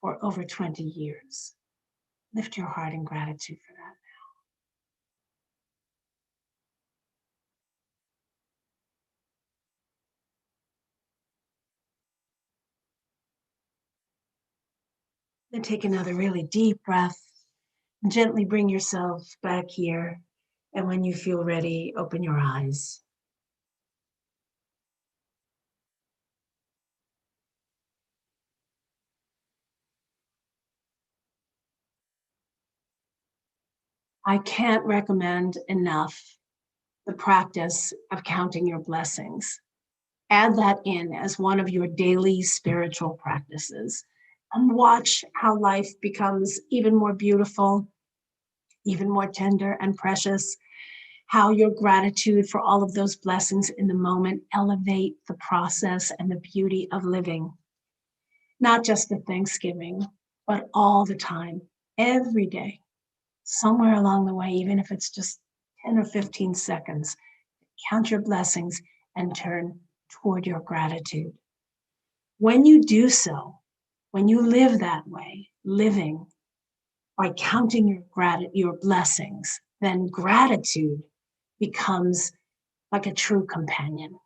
S1: for over 20 years. Lift your heart in gratitude for that. Then take another really deep breath and gently bring yourself back here. And when you feel ready, open your eyes. I can't recommend enough the practice of counting your blessings. Add that in as one of your daily spiritual practices and watch how life becomes even more beautiful, even more tender and precious, how your gratitude for all of those blessings in the moment elevate the process and the beauty of living. Not just at Thanksgiving, but all the time, every day, somewhere along the way, even if it's just 10 or 15 seconds, count your blessings and turn toward your gratitude. When you do so, when you live that way, living by counting your blessings, then gratitude becomes like a true companion.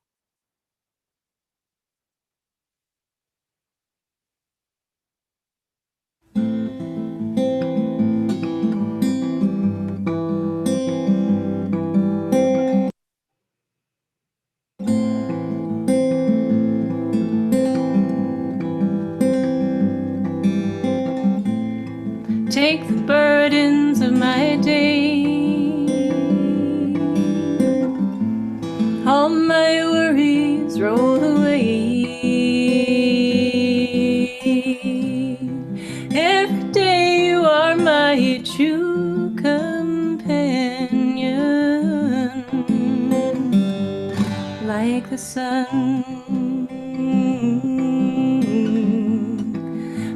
S5: Take the burdens of my day, all my worries roll away. Every day you are my true companion, like the sun,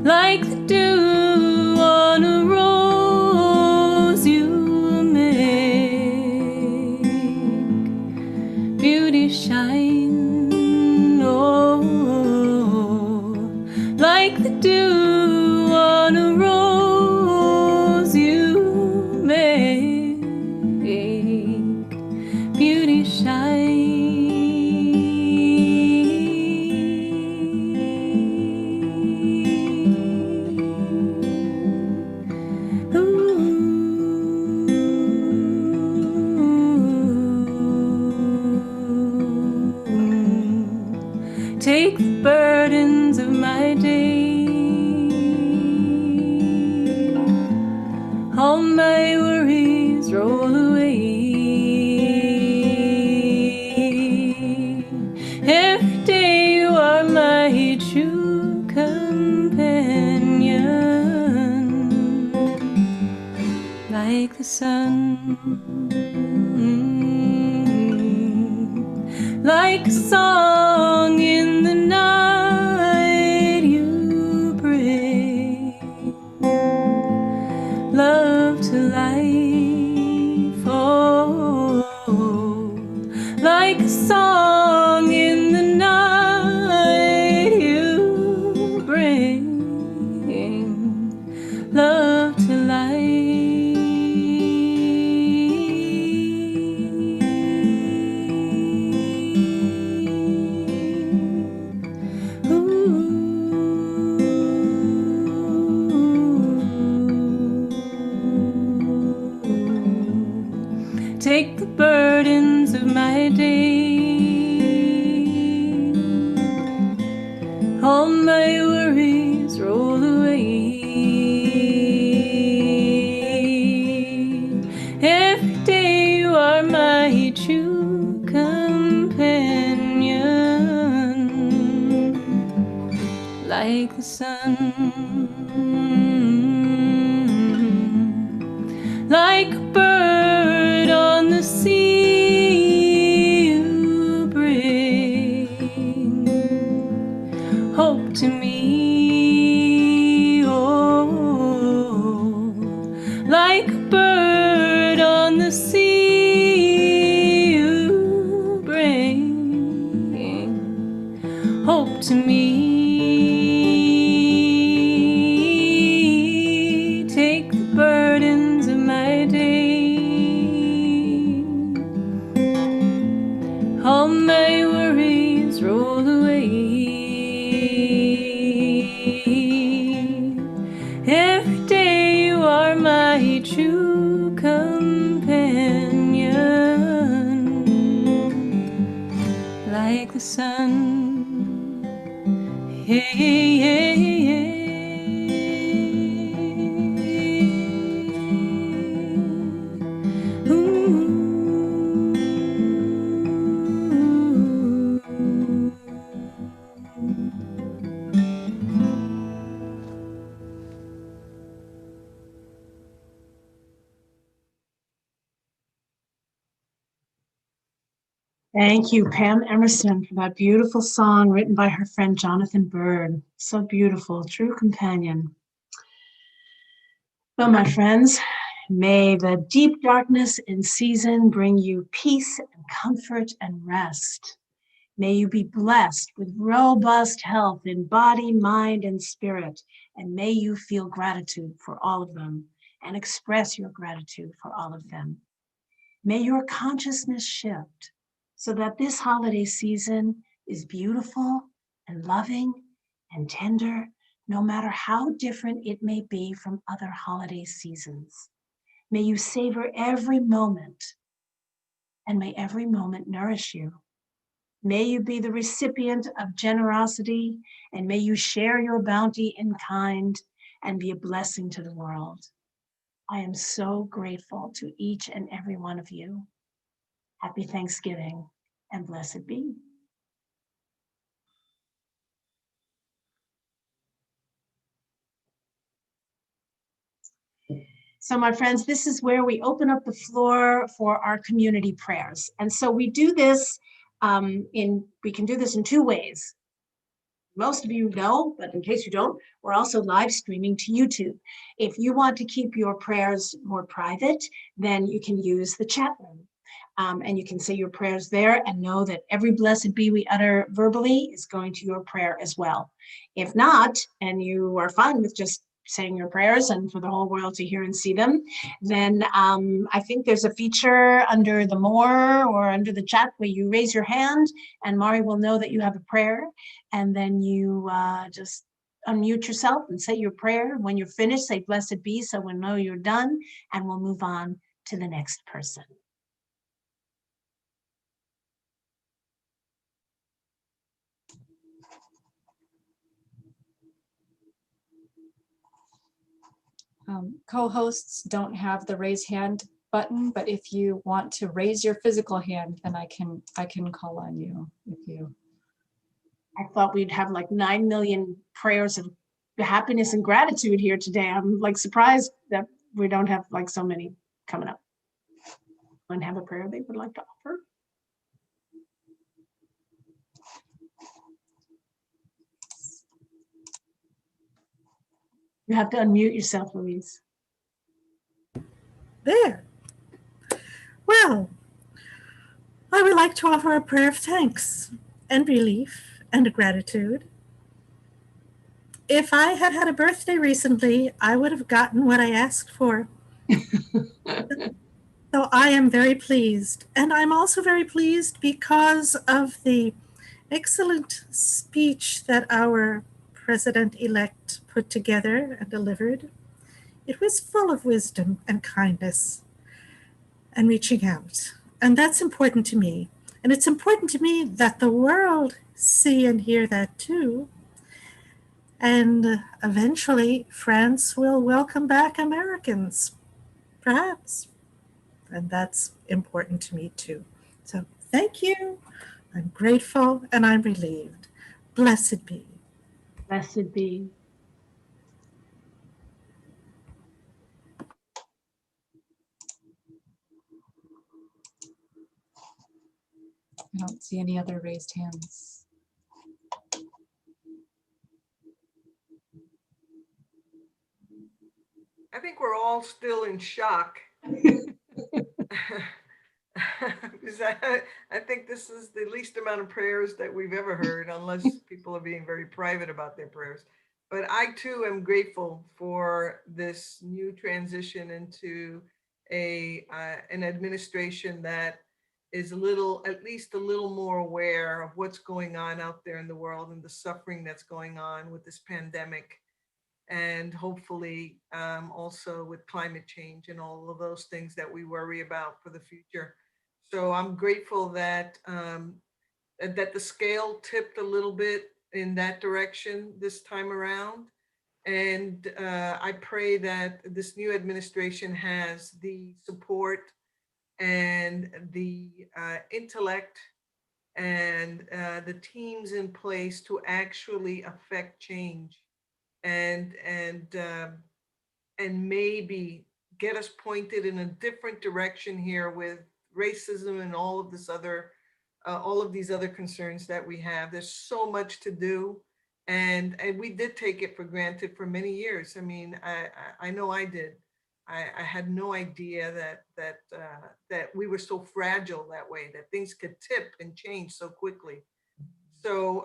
S5: like the dew on a rose. You make beauty shine, oh, like the dew on a rose. You make beauty shine. take the burdens of my day, all my worries roll away. Every day you are my true companion, like the sun, like a song in the night. You bring love to life, oh, like a song in the night. You bring love to life. Take the burdens of my day, all my worries roll away. Every day you are my true companion, like the sun, like a bird on the sea. You bring hope to me, oh, like a bird on the sea. You bring hope to me. Take the burdens of my day, all my worries roll away. Every day you are my true companion, like the sun. Yeah, yeah, yeah.
S1: Thank you, Pam Emerson, for that beautiful song written by her friend Jonathan Bird. So beautiful, true companion. Well, my friends, may the deep darkness in season bring you peace and comfort and rest. May you be blessed with robust health in body, mind, and spirit, and may you feel gratitude for all of them and express your gratitude for all of them. May your consciousness shift so that this holiday season is beautiful and loving and tender, no matter how different it may be from other holiday seasons. May you savor every moment, and may every moment nourish you. May you be the recipient of generosity, and may you share your bounty in kind and be a blessing to the world. I am so grateful to each and every one of you. Happy Thanksgiving and blessed be. So my friends, this is where we open up the floor for our community prayers. And so we do this we can do this in two ways. Most of you know, but in case you don't, we're also live streaming to YouTube. If you want to keep your prayers more private, then you can use the chat room. And you can say your prayers there and know that every blessed be we utter verbally is going to your prayer as well. If not, and you are fine with just saying your prayers and for the whole world to hear and see them, then I think there's a feature under the more or under the chat where you raise your hand and Mari will know that you have a prayer, and then you just unmute yourself and say your prayer. When you're finished, say blessed be, so we'll know you're done, and we'll move on to the next person.
S6: Co-hosts don't have the raise hand button, but if you want to raise your physical hand, then I can call on you if you.
S1: I thought we'd have like 9 million prayers of happiness and gratitude here today. I'm like surprised that we don't have like so many coming up. And have a prayer they would like to offer. You have to unmute yourself, Louise.
S3: There. Well, I would like to offer a prayer of thanks and relief and gratitude. If I had had a birthday recently, I would have gotten what I asked for. So I am very pleased. And I'm also very pleased because of the excellent speech that our president-elect put together and delivered. It was full of wisdom and kindness and reaching out. And that's important to me. And it's important to me that the world see and hear that too. And eventually, France will welcome back Americans, perhaps. And that's important to me too. So thank you. I'm grateful and I'm relieved. Blessed be.
S1: Blessed be.
S6: I don't see any other raised hands.
S7: I think we're all still in shock. Because I think this is the least amount of prayers that we've ever heard, unless people are being very private about their prayers. But I too am grateful for this new transition into an administration that is at least a little more aware of what's going on out there in the world and the suffering that's going on with this pandemic. And hopefully also with climate change and all of those things that we worry about for the future. So I'm grateful that that the scale tipped a little bit in that direction this time around. And I pray that this new administration has the support and the intellect and the teams in place to actually affect change and maybe get us pointed in a different direction here with racism and all of these other concerns that we have. There's so much to do, and we did take it for granted for many years. I mean, I know I did. I had no idea that we were so fragile that way, that things could tip and change so quickly. So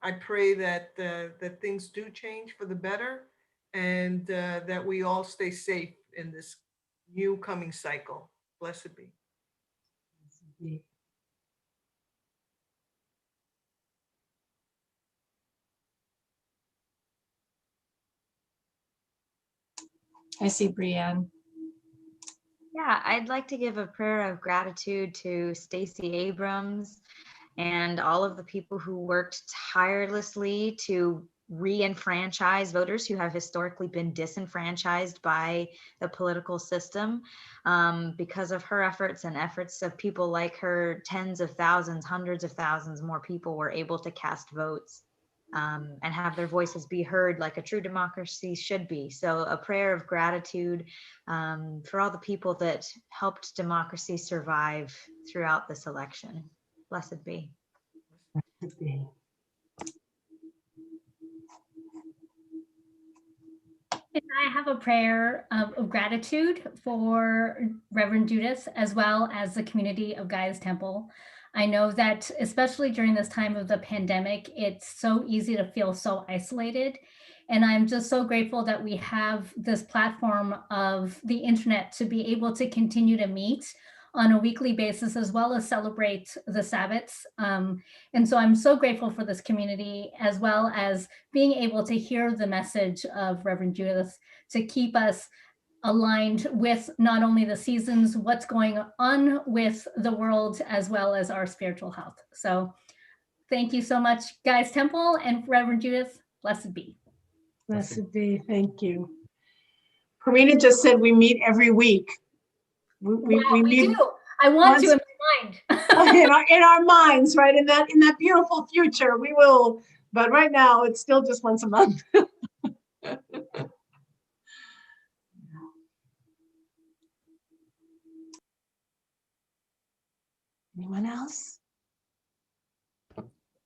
S7: I pray that that things do change for the better, and that we all stay safe in this new coming cycle. Blessed be.
S6: I see Brianne.
S8: Yeah, I'd like to give a prayer of gratitude to Stacey Abrams and all of the people who worked tirelessly to re-enfranchise voters who have historically been disenfranchised by the political system. Because of her efforts and efforts of people like her, tens of thousands, hundreds of thousands more people were able to cast votes and have their voices be heard like a true democracy should be. So a prayer of gratitude for all the people that helped democracy survive throughout this election. Blessed be.
S1: Blessed be.
S9: And I have a prayer of gratitude for Reverend Judith, as well as the community of Gaia's Temple. I know that especially during this time of the pandemic, it's so easy to feel so isolated. And I'm just so grateful that we have this platform of the internet to be able to continue to meet on a weekly basis, as well as celebrate the Sabbats. And so I'm so grateful for this community, as well as being able to hear the message of Reverend Judith to keep us aligned with not only the seasons, what's going on with the world, as well as our spiritual health. So thank you so much, Gaia's Temple and Reverend Judith. Blessed be.
S1: Blessed be. Thank you. Karina just said we meet every week. We
S9: We
S1: meet
S9: do. I want to
S1: once-
S9: in my mind.
S1: in our minds, right? In that beautiful future, we will. But right now, it's still just once a month. Anyone else?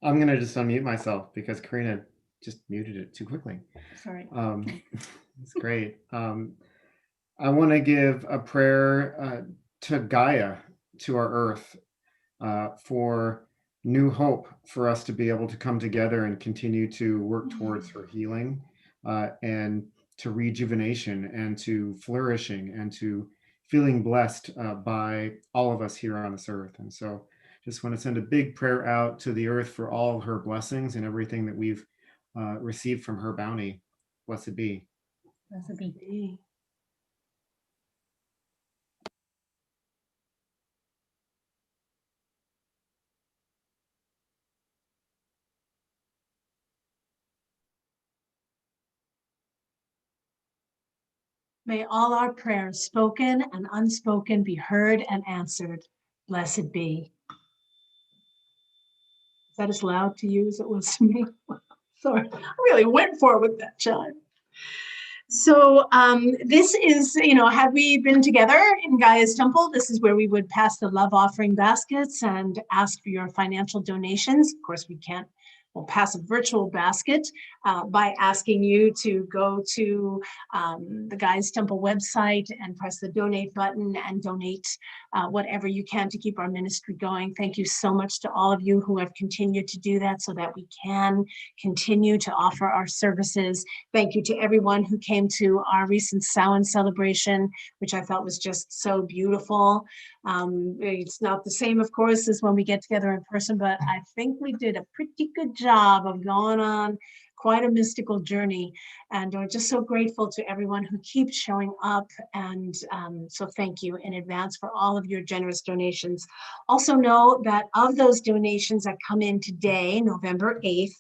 S2: I'm gonna just unmute myself because Karina just muted it too quickly.
S1: Sorry.
S2: It's great. I want to give a prayer to Gaia, to our Earth, for new hope for us to be able to come together and continue to work towards her healing and to rejuvenation and to flourishing and to feeling blessed by all of us here on this earth. And so just want to send a big prayer out to the earth for all her blessings and everything that we've received from her bounty. Blessed be.
S9: Blessed be.
S1: May all our prayers, spoken and unspoken, be heard and answered. Blessed be. Is that as loud to you as it was to me? Sorry, I really went for it with that chime. So this is, had we been together in Gaia's temple, this is where we would pass the love offering baskets and ask for your financial donations. Of course, we'll pass a virtual basket by asking you to go to the Gaia's Temple website and press the donate button and donate whatever you can to keep our ministry going. Thank you so much to all of you who have continued to do that so that we can continue to offer our services. Thank you to everyone who came to our recent Samhain celebration, which I felt was just so beautiful. It's not the same, of course, as when we get together in person, but I think we did a pretty good job of going on quite a mystical journey. And we're just so grateful to everyone who keeps showing up. And so thank you in advance for all of your generous donations. Also know that of those donations that come in today, November 8th,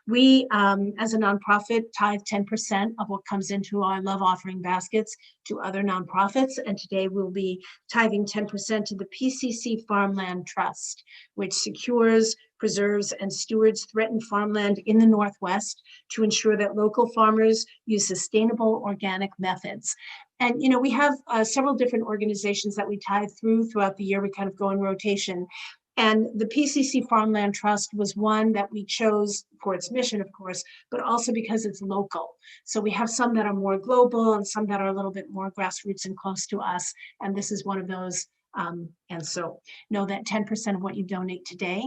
S1: we, as a nonprofit, tithe 10% of what comes into our love offering baskets to other nonprofits. And today we'll be tithing 10% to the PCC Farmland Trust, which secures, preserves, and stewards threatened farmland in the Northwest to ensure that local farmers use sustainable organic methods. And, we have several different organizations that we tithe throughout the year. We kind of go in rotation. And the PCC Farmland Trust was one that we chose for its mission, of course, but also because it's local. So we have some that are more global and some that are a little bit more grassroots and close to us. And this is one of those. And so know that 10% of what you donate today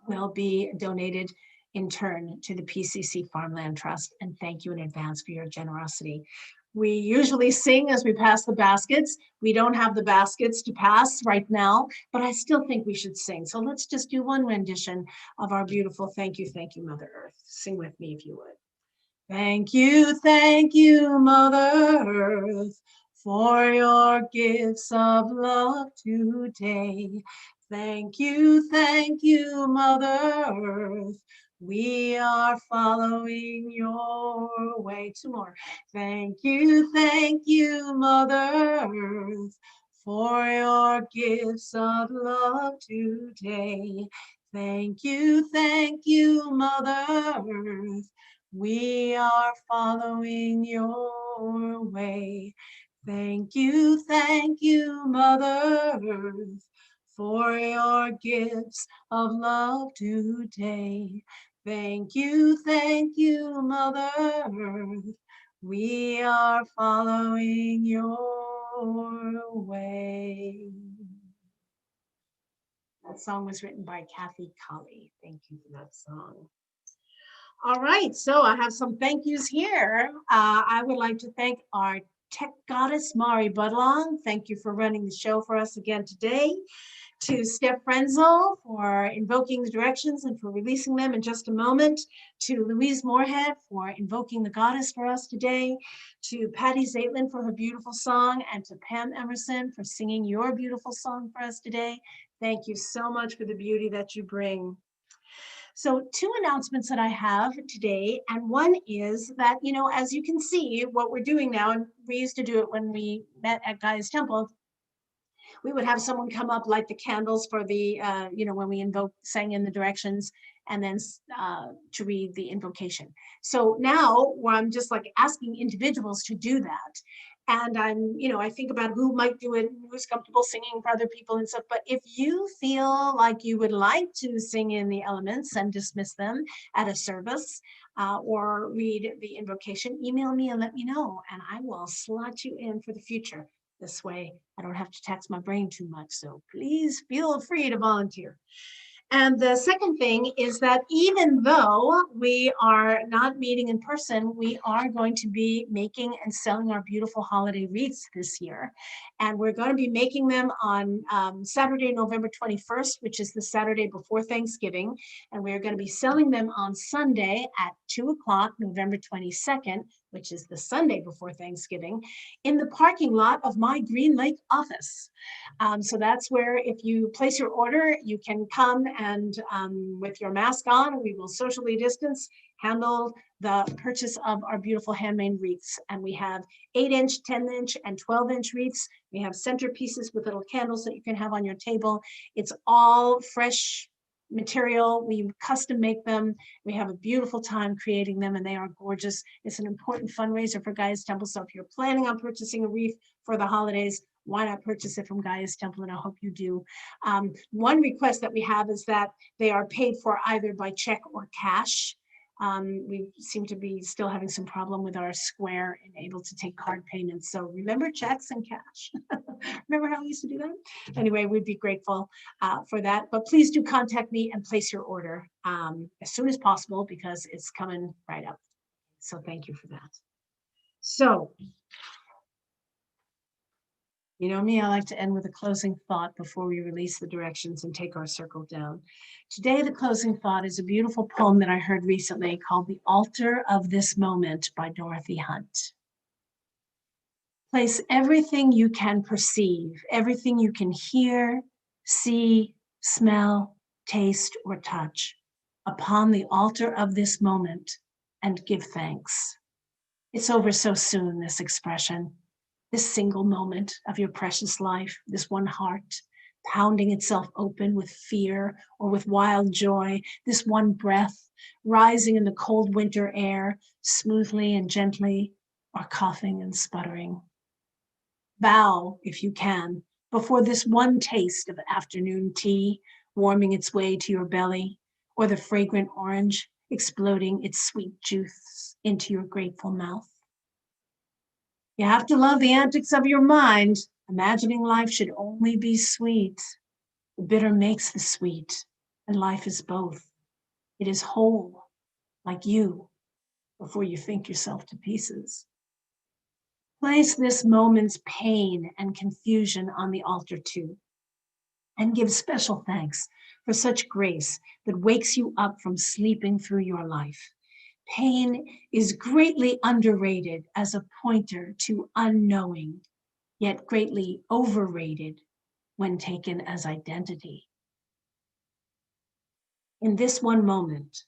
S1: will be donated in turn to the PCC Farmland Trust. And thank you in advance for your generosity. We usually sing as we pass the baskets. We don't have the baskets to pass right now, but I still think we should sing. So let's just do one rendition of our beautiful thank you, Mother Earth. Sing with me if you would. Thank you, Mother Earth, for your gifts of love today. Thank you, Mother Earth. We are following your way. Two more. Thank you, Mother Earth, for your gifts of love today. Thank you, Mother Earth. We are following your way. Thank you, Mother Earth, for your gifts of love today. Thank you, Mother Earth. We are following your way. That song was written by Kathy Colley. Thank you for that song. All right, so I have some thank yous here. I would like to thank our tech goddess, Mari Budlong. Thank you for running the show for us again today. To Steph Frenzel for invoking the directions and for releasing them in just a moment. To Louise Moorhead for invoking the goddess for us today. To Patty Zaitlin for her beautiful song, and to Pam Emerson for singing your beautiful song for us today. Thank you so much for the beauty that you bring. So 2 announcements that I have today, and one is that, as you can see, what we're doing now, and we used to do it when we met at Gaia's Temple, we would have someone come up, light the candles for the, when we sang in the directions, and then to read the invocation. So now where I'm just like asking individuals to do that. And I think about who might do it, who's comfortable singing for other people and stuff. But if you feel like you would like to sing in the elements and dismiss them at a service, or read the invocation, email me and let me know, and I will slot you in for the future. This way, I don't have to tax my brain too much. So please feel free to volunteer. And the second thing is that even though we are not meeting in person, we are going to be making and selling our beautiful holiday wreaths this year. And we're going to be making them on Saturday, November 21st, which is the Saturday before Thanksgiving. And we're going to be selling them on Sunday at 2 o'clock, November 22nd, which is the Sunday before Thanksgiving, in the parking lot of my Green Lake office. So that's where, if you place your order, you can come and with your mask on, we will socially distance, handle the purchase of our beautiful handmade wreaths. And we have 8-inch, 10-inch, and 12-inch wreaths. We have centerpieces with little candles that you can have on your table. It's all fresh material. We custom make them. We have a beautiful time creating them, and they are gorgeous. It's an important fundraiser for Gaia's Temple. So if you're planning on purchasing a wreath for the holidays, why not purchase it from Gaia's Temple? And I hope you do. One request that we have is that they are paid for either by check or cash. We seem to be still having some problem with our Square and able to take card payments. So remember checks and cash. Remember how we used to do that? Anyway, we'd be grateful for that. But please do contact me and place your order as soon as possible, because it's coming right up. So thank you for that. So, you know me, I like to end with a closing thought before we release the directions and take our circle down. Today, the closing thought is a beautiful poem that I heard recently called The Altar of This Moment by Dorothy Hunt. Place everything you can perceive, everything you can hear, see, smell, taste, or touch upon the altar of this moment and give thanks. It's over so soon, this expression. This single moment of your precious life, this one heart pounding itself open with fear or with wild joy, this one breath rising in the cold winter air, smoothly and gently, or coughing and sputtering. Bow, if you can, before this one taste of afternoon tea warming its way to your belly, or the fragrant orange exploding its sweet juice into your grateful mouth. You have to love the antics of your mind, imagining life should only be sweet. The bitter makes the sweet, and life is both. It is whole, like you, before you think yourself to pieces. Place this moment's pain and confusion on the altar too, and give special thanks for such grace that wakes you up from sleeping through your life. Pain is greatly underrated as a pointer to unknowing, yet greatly overrated when taken as identity. In this one moment,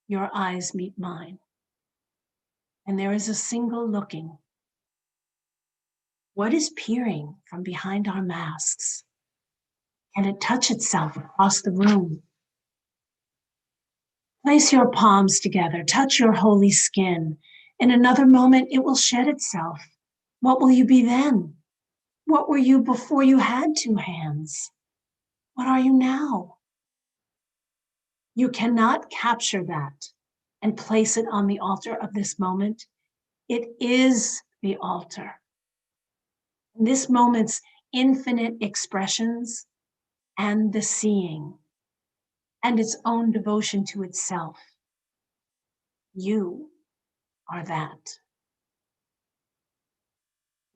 S1: your eyes meet mine, and there is a single looking. What is peering from behind our masks? Can it touch itself across the room? Place your palms together, touch your holy skin. In another moment, it will shed itself. What will you be then? What were you before you had 2 hands? What are you now? You cannot capture that and place it on the altar of this moment. It is the altar. This moment's infinite expressions and the seeing and its own devotion to itself. You are that.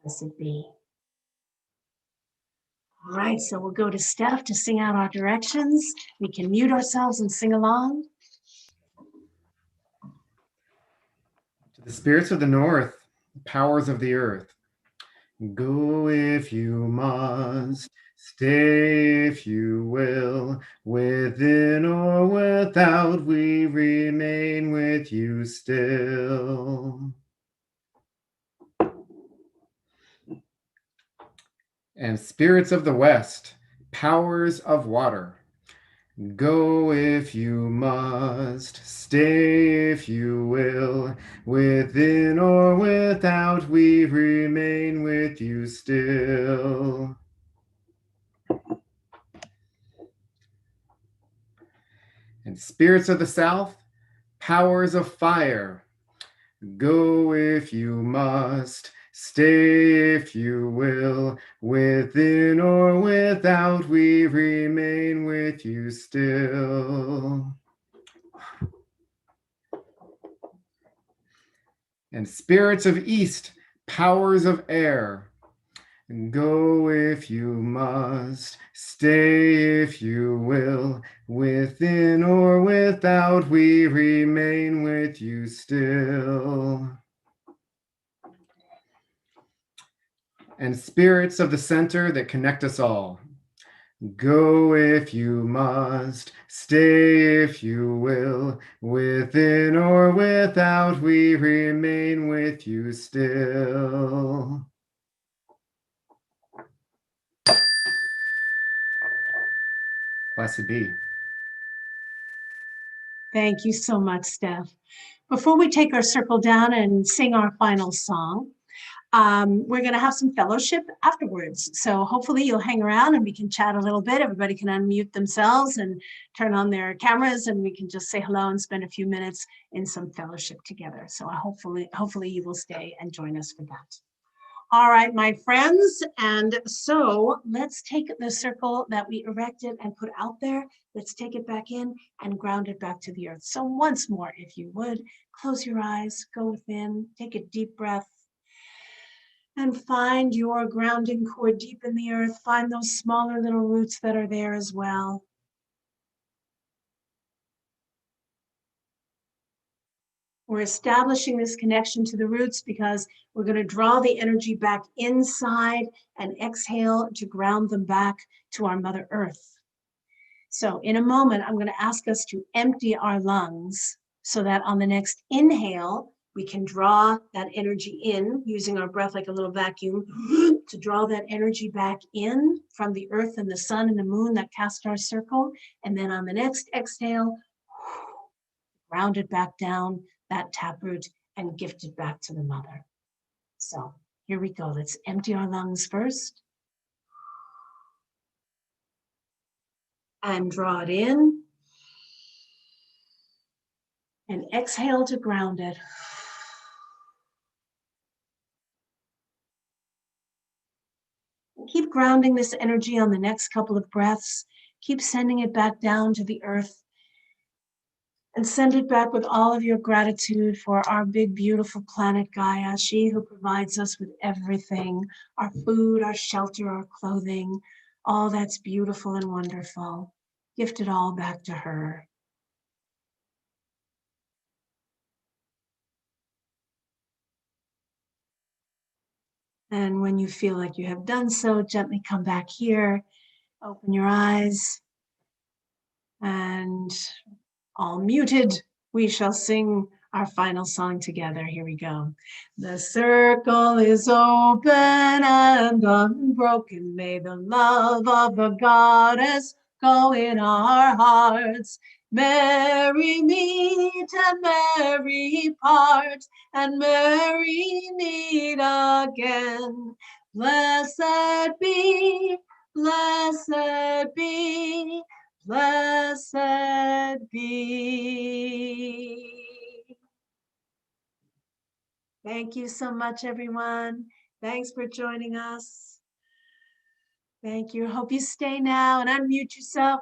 S1: Blessed be. All right, so we'll go to Steph to sing out our directions. We can mute ourselves and sing along.
S2: To the spirits of the north, powers of the earth, Go if you must, stay if you will, within or without, we remain with you still. And spirits of the West, powers of water, go if you must, stay if you will, within or without, we remain with you still. And spirits of the South, powers of fire, go if you must, stay if you will, within or without, we remain with you still. And spirits of East, powers of air, go if you must, stay if you will, within or without, we remain with you still. And spirits of the center that connect us all, go if you must, stay if you will, within or without, we remain with you still. Blessed be.
S1: Thank you so much, Steph. Before we take our circle down and sing our final song, we're going to have some fellowship afterwards. So hopefully you'll hang around and we can chat a little bit. Everybody can unmute themselves and turn on their cameras and we can just say hello and spend a few minutes in some fellowship together. So hopefully you will stay and join us for that. All right, my friends. And so let's take the circle that we erected and put out there. Let's take it back in and ground it back to the earth. So once more, if you would, close your eyes, go within, take a deep breath, and find your grounding cord deep in the earth. Find those smaller little roots that are there as well. We're establishing this connection to the roots because we're going to draw the energy back inside and exhale to ground them back to our Mother Earth. So in a moment, I'm going to ask us to empty our lungs so that on the next inhale, we can draw that energy in using our breath like a little vacuum to draw that energy back in from the earth and the sun and the moon that cast our circle. And then on the next exhale, ground it back down, that taproot, and gift it back to the mother. So here we go. Let's empty our lungs first. And draw it in. And exhale to ground it. Keep grounding this energy on the next couple of breaths. Keep sending it back down to the earth. And send it back with all of your gratitude for our big, beautiful planet Gaia, she who provides us with everything, our food, our shelter, our clothing, all that's beautiful and wonderful. Gift it all back to her. And when you feel like you have done so, gently come back here, open your eyes, and all muted, we shall sing our final song together. Here we go. The circle is open and unbroken. May the love of the goddess go in our hearts. Merry meet and merry part, and merry meet again. Blessed be, blessed be, blessed be. Thank you so much, everyone. Thanks for joining us. Thank you. Hope you stay now and unmute yourself.